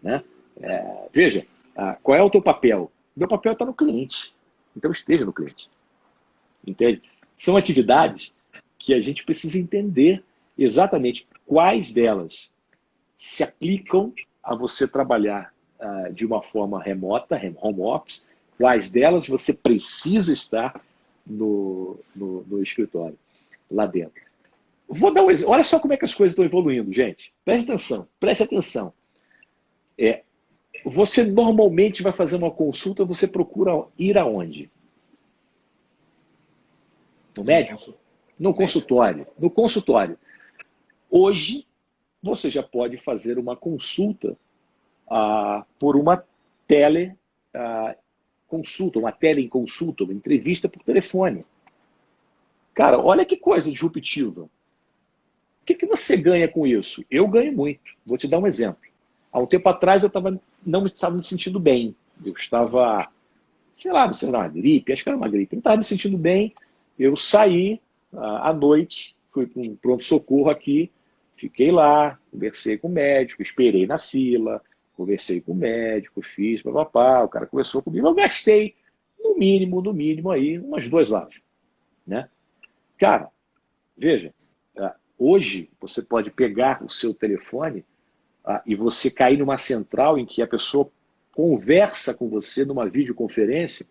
Né? Veja, qual é o teu papel? O meu papel está no cliente. Então esteja no cliente. Entende? São atividades que a gente precisa entender exatamente quais delas se aplicam a você trabalhar de uma forma remota, home office, quais delas você precisa estar no escritório, lá dentro. Vou dar um exemplo. Olha só como é que as coisas estão evoluindo, gente. Preste atenção, preste atenção. Você normalmente vai fazer uma consulta, você procura ir aonde? No médico? No consultório. No consultório. Hoje, você já pode fazer uma consulta por uma teleconsulta, uma teleconsulta, uma entrevista por telefone. Cara, olha que coisa disruptiva. O que você ganha com isso? Eu ganho muito. Vou te dar um exemplo. Há um tempo atrás eu não estava me sentindo bem. Eu estava, sei lá, uma gripe, acho que era uma gripe. Eu não estava me sentindo bem. Eu saí à noite, fui para um pronto-socorro aqui, fiquei lá, conversei com o médico, esperei na fila, conversei com o médico, fiz, papapá, o cara conversou comigo, eu gastei, no mínimo aí, umas 2 horas. Né? Cara, veja, hoje você pode pegar o seu telefone e você cair numa central em que a pessoa conversa com você numa videoconferência,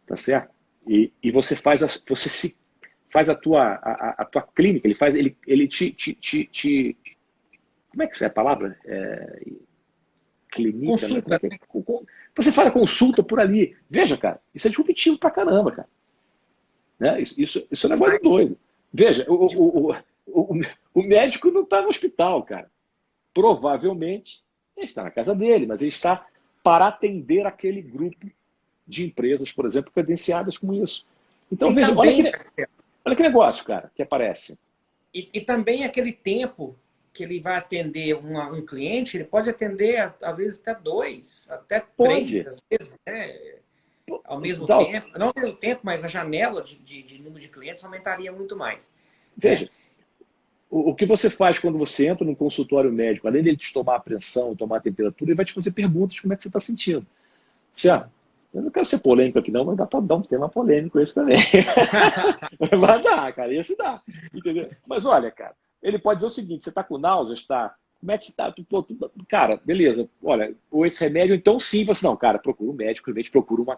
tá certo? E você faz a tua clínica, ele te como é que é a palavra? Clínica, Consulta. né? Você faz a consulta por ali. Veja, cara, isso é disruptivo pra caramba, cara. Né? Isso é um negócio doido. Veja, o médico não está no hospital, cara. Provavelmente ele está na casa dele, mas ele está para atender aquele grupo de empresas, por exemplo, credenciadas com isso. Então, veja, olha que negócio, cara, que aparece. E também aquele tempo que ele vai atender um cliente, ele pode atender, às vezes, até 2, até 3, às vezes, né? Ao mesmo tempo. Não ao mesmo tempo, mas a janela de número de clientes aumentaria muito mais. Veja, o que você faz quando você entra num consultório médico, além dele te tomar a pressão, tomar a temperatura, ele vai te fazer perguntas de como é que você está sentindo. Eu não quero ser polêmico aqui não, mas dá para dar um tema polêmico esse também. Mas dá, cara, esse dá. Entendeu? Mas olha, cara, ele pode dizer o seguinte, você está com náuseas, tá? Como é que você está? Cara, beleza, olha, ou esse remédio, então sim, você não, cara, procura um médico, realmente procura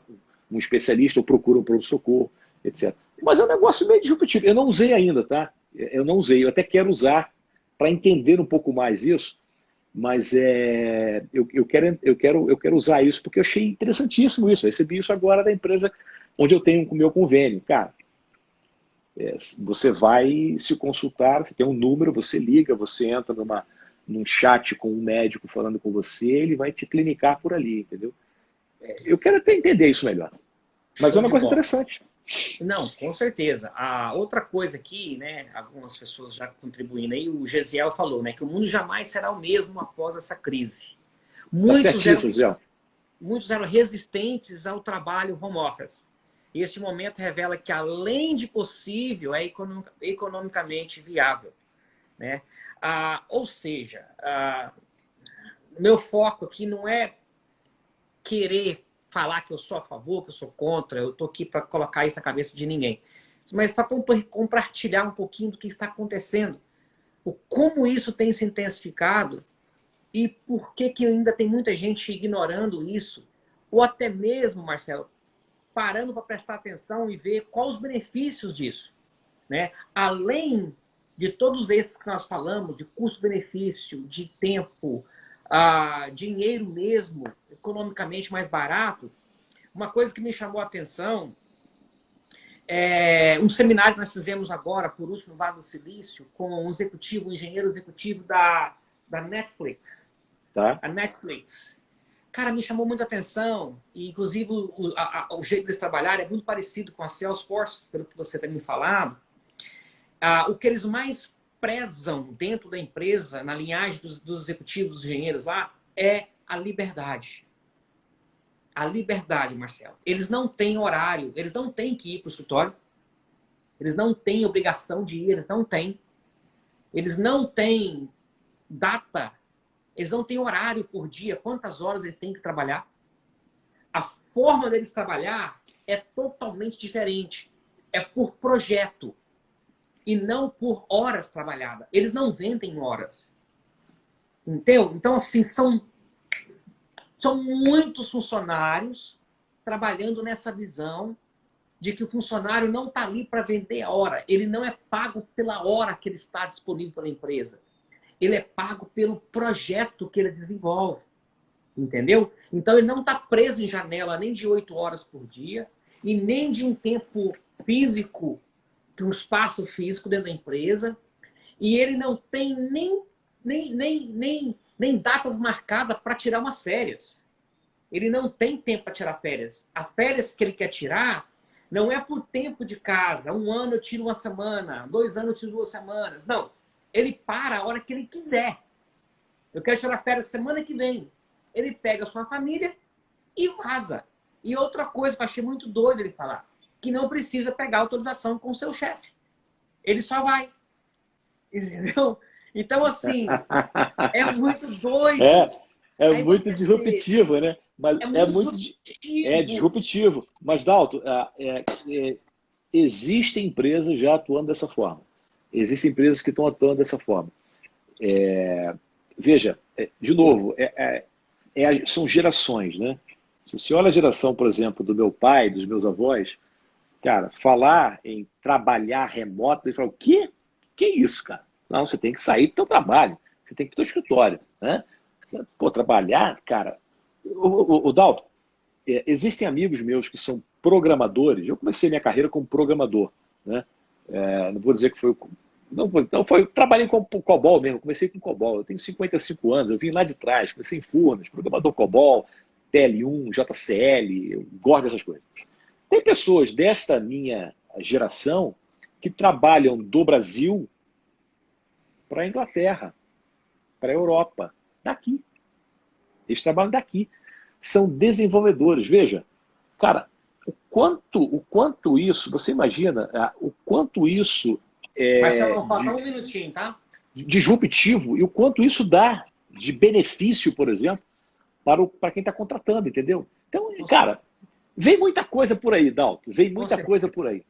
um especialista, ou procura um pronto-socorro, etc. Mas é um negócio meio disruptivo. Eu não usei ainda, tá? Eu não usei, eu até quero usar para entender um pouco mais isso, mas eu quero usar isso porque eu achei interessantíssimo isso. Eu recebi isso agora da empresa onde eu tenho o meu convênio. Cara, você vai se consultar, você tem um número, você liga, você entra num chat com um médico falando com você, ele vai te clinicar por ali, entendeu? Eu quero até entender isso melhor. Mas é uma coisa interessante. Não, com certeza. A outra coisa aqui, né, algumas pessoas já contribuindo aí, o Gesiel falou, né, que o mundo jamais será o mesmo após essa crise. Muitos eram resistentes ao trabalho home office. Este momento revela que, além de possível, é economicamente viável, né? Ou seja, meu foco aqui não é querer falar que eu sou a favor, que eu sou contra, eu estou aqui para colocar isso na cabeça de ninguém, mas para compartilhar um pouquinho do que está acontecendo, como isso tem se intensificado e por que ainda tem muita gente ignorando isso, ou até mesmo, Marcelo, parando para prestar atenção e ver quais os benefícios disso, né? Além de todos esses que nós falamos, de custo-benefício, de tempo, dinheiro mesmo, economicamente mais barato, uma coisa que me chamou a atenção é um seminário que nós fizemos agora, por último, no Vale do Silício, com um engenheiro executivo da Netflix. Tá. A Netflix. Cara, me chamou muita atenção, e inclusive o jeito deles trabalhar é muito parecido com a Salesforce, pelo que você tem me falado. O que eles mais prezam dentro da empresa, na linhagem dos executivos, dos engenheiros lá, é a liberdade. A liberdade, Marcelo. Eles não têm horário, eles não têm que ir para o escritório, eles não têm obrigação de ir, eles não têm data, eles não têm horário por dia, quantas horas eles têm que trabalhar. A forma deles trabalhar é totalmente diferente. É por projeto e não por horas trabalhadas. Eles não vendem horas. Entendeu? Então, assim, são muitos funcionários trabalhando nessa visão de que o funcionário não está ali para vender a hora. Ele não é pago pela hora que ele está disponível pela empresa. Ele é pago pelo projeto que ele desenvolve. Entendeu? Então, ele não está preso em janela nem de 8 horas por dia e nem de um tempo físico, de um espaço físico dentro da empresa. E ele não tem nem datas marcadas para tirar umas férias. Ele não tem tempo para tirar férias. As férias que ele quer tirar não é por tempo de casa. 1 ano eu tiro 1 semana, 2 anos eu tiro 2 semanas. Não. Ele para a hora que ele quiser. Eu quero tirar férias semana que vem. Ele pega a sua família e vaza. E outra coisa que eu achei muito doido ele falar, que não precisa pegar autorização com o seu chefe. Ele só vai. Entendeu? Então, assim, é muito doido. É muito disruptivo, né? Mas é disruptivo. Mas, Dalton, existem empresas já atuando dessa forma. Existem empresas que estão atuando dessa forma. Veja, de novo, são gerações, né? Se você olha a geração, por exemplo, do meu pai, dos meus avós, cara, falar em trabalhar remoto, ele fala, o quê? Que é isso, cara? Não, você tem que sair do teu trabalho, você tem que ir para o teu escritório, né? Pô, trabalhar, cara... O Dalton, existem amigos meus que são programadores, eu comecei minha carreira como programador, né? Não vou dizer que foi... trabalhei com COBOL mesmo, comecei com COBOL, eu tenho 55 anos, eu vim lá de trás, comecei em Furnas, programador COBOL, TL1, JCL, eu gosto dessas coisas. Tem pessoas desta minha geração que trabalham do Brasil para a Inglaterra, para a Europa, daqui. Eles trabalham daqui. São desenvolvedores. Veja, cara, o quanto isso, você imagina, o quanto isso é... Marcelo, falta um minutinho, tá? Disruptivo e o quanto isso dá de benefício, por exemplo, para quem está contratando, entendeu? Então, cara, vem muita coisa por aí, Dalton. Vem muita coisa por aí.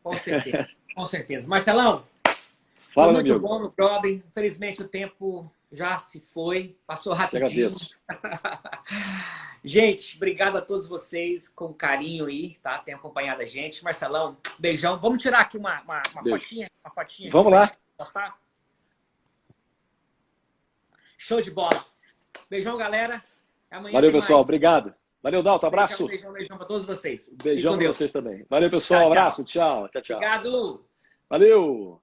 Com certeza, com certeza. Marcelão, fala, foi muito amigo. bom no Brother. Infelizmente o tempo já se foi, passou rapidinho. Agradeço. Gente, obrigado a todos vocês com carinho aí, tá? Tem acompanhado a gente. Marcelão, beijão. Vamos tirar aqui uma fotinha? Uma fotinha. Vamos lá. Tá? Show de bola. Beijão, galera. Amanhã valeu, pessoal. Mais. Obrigado. Valeu, Dalton. Abraço. Beijão para todos vocês. Beijão para vocês também. Valeu, pessoal. Abraço. Tchau. Obrigado. Valeu.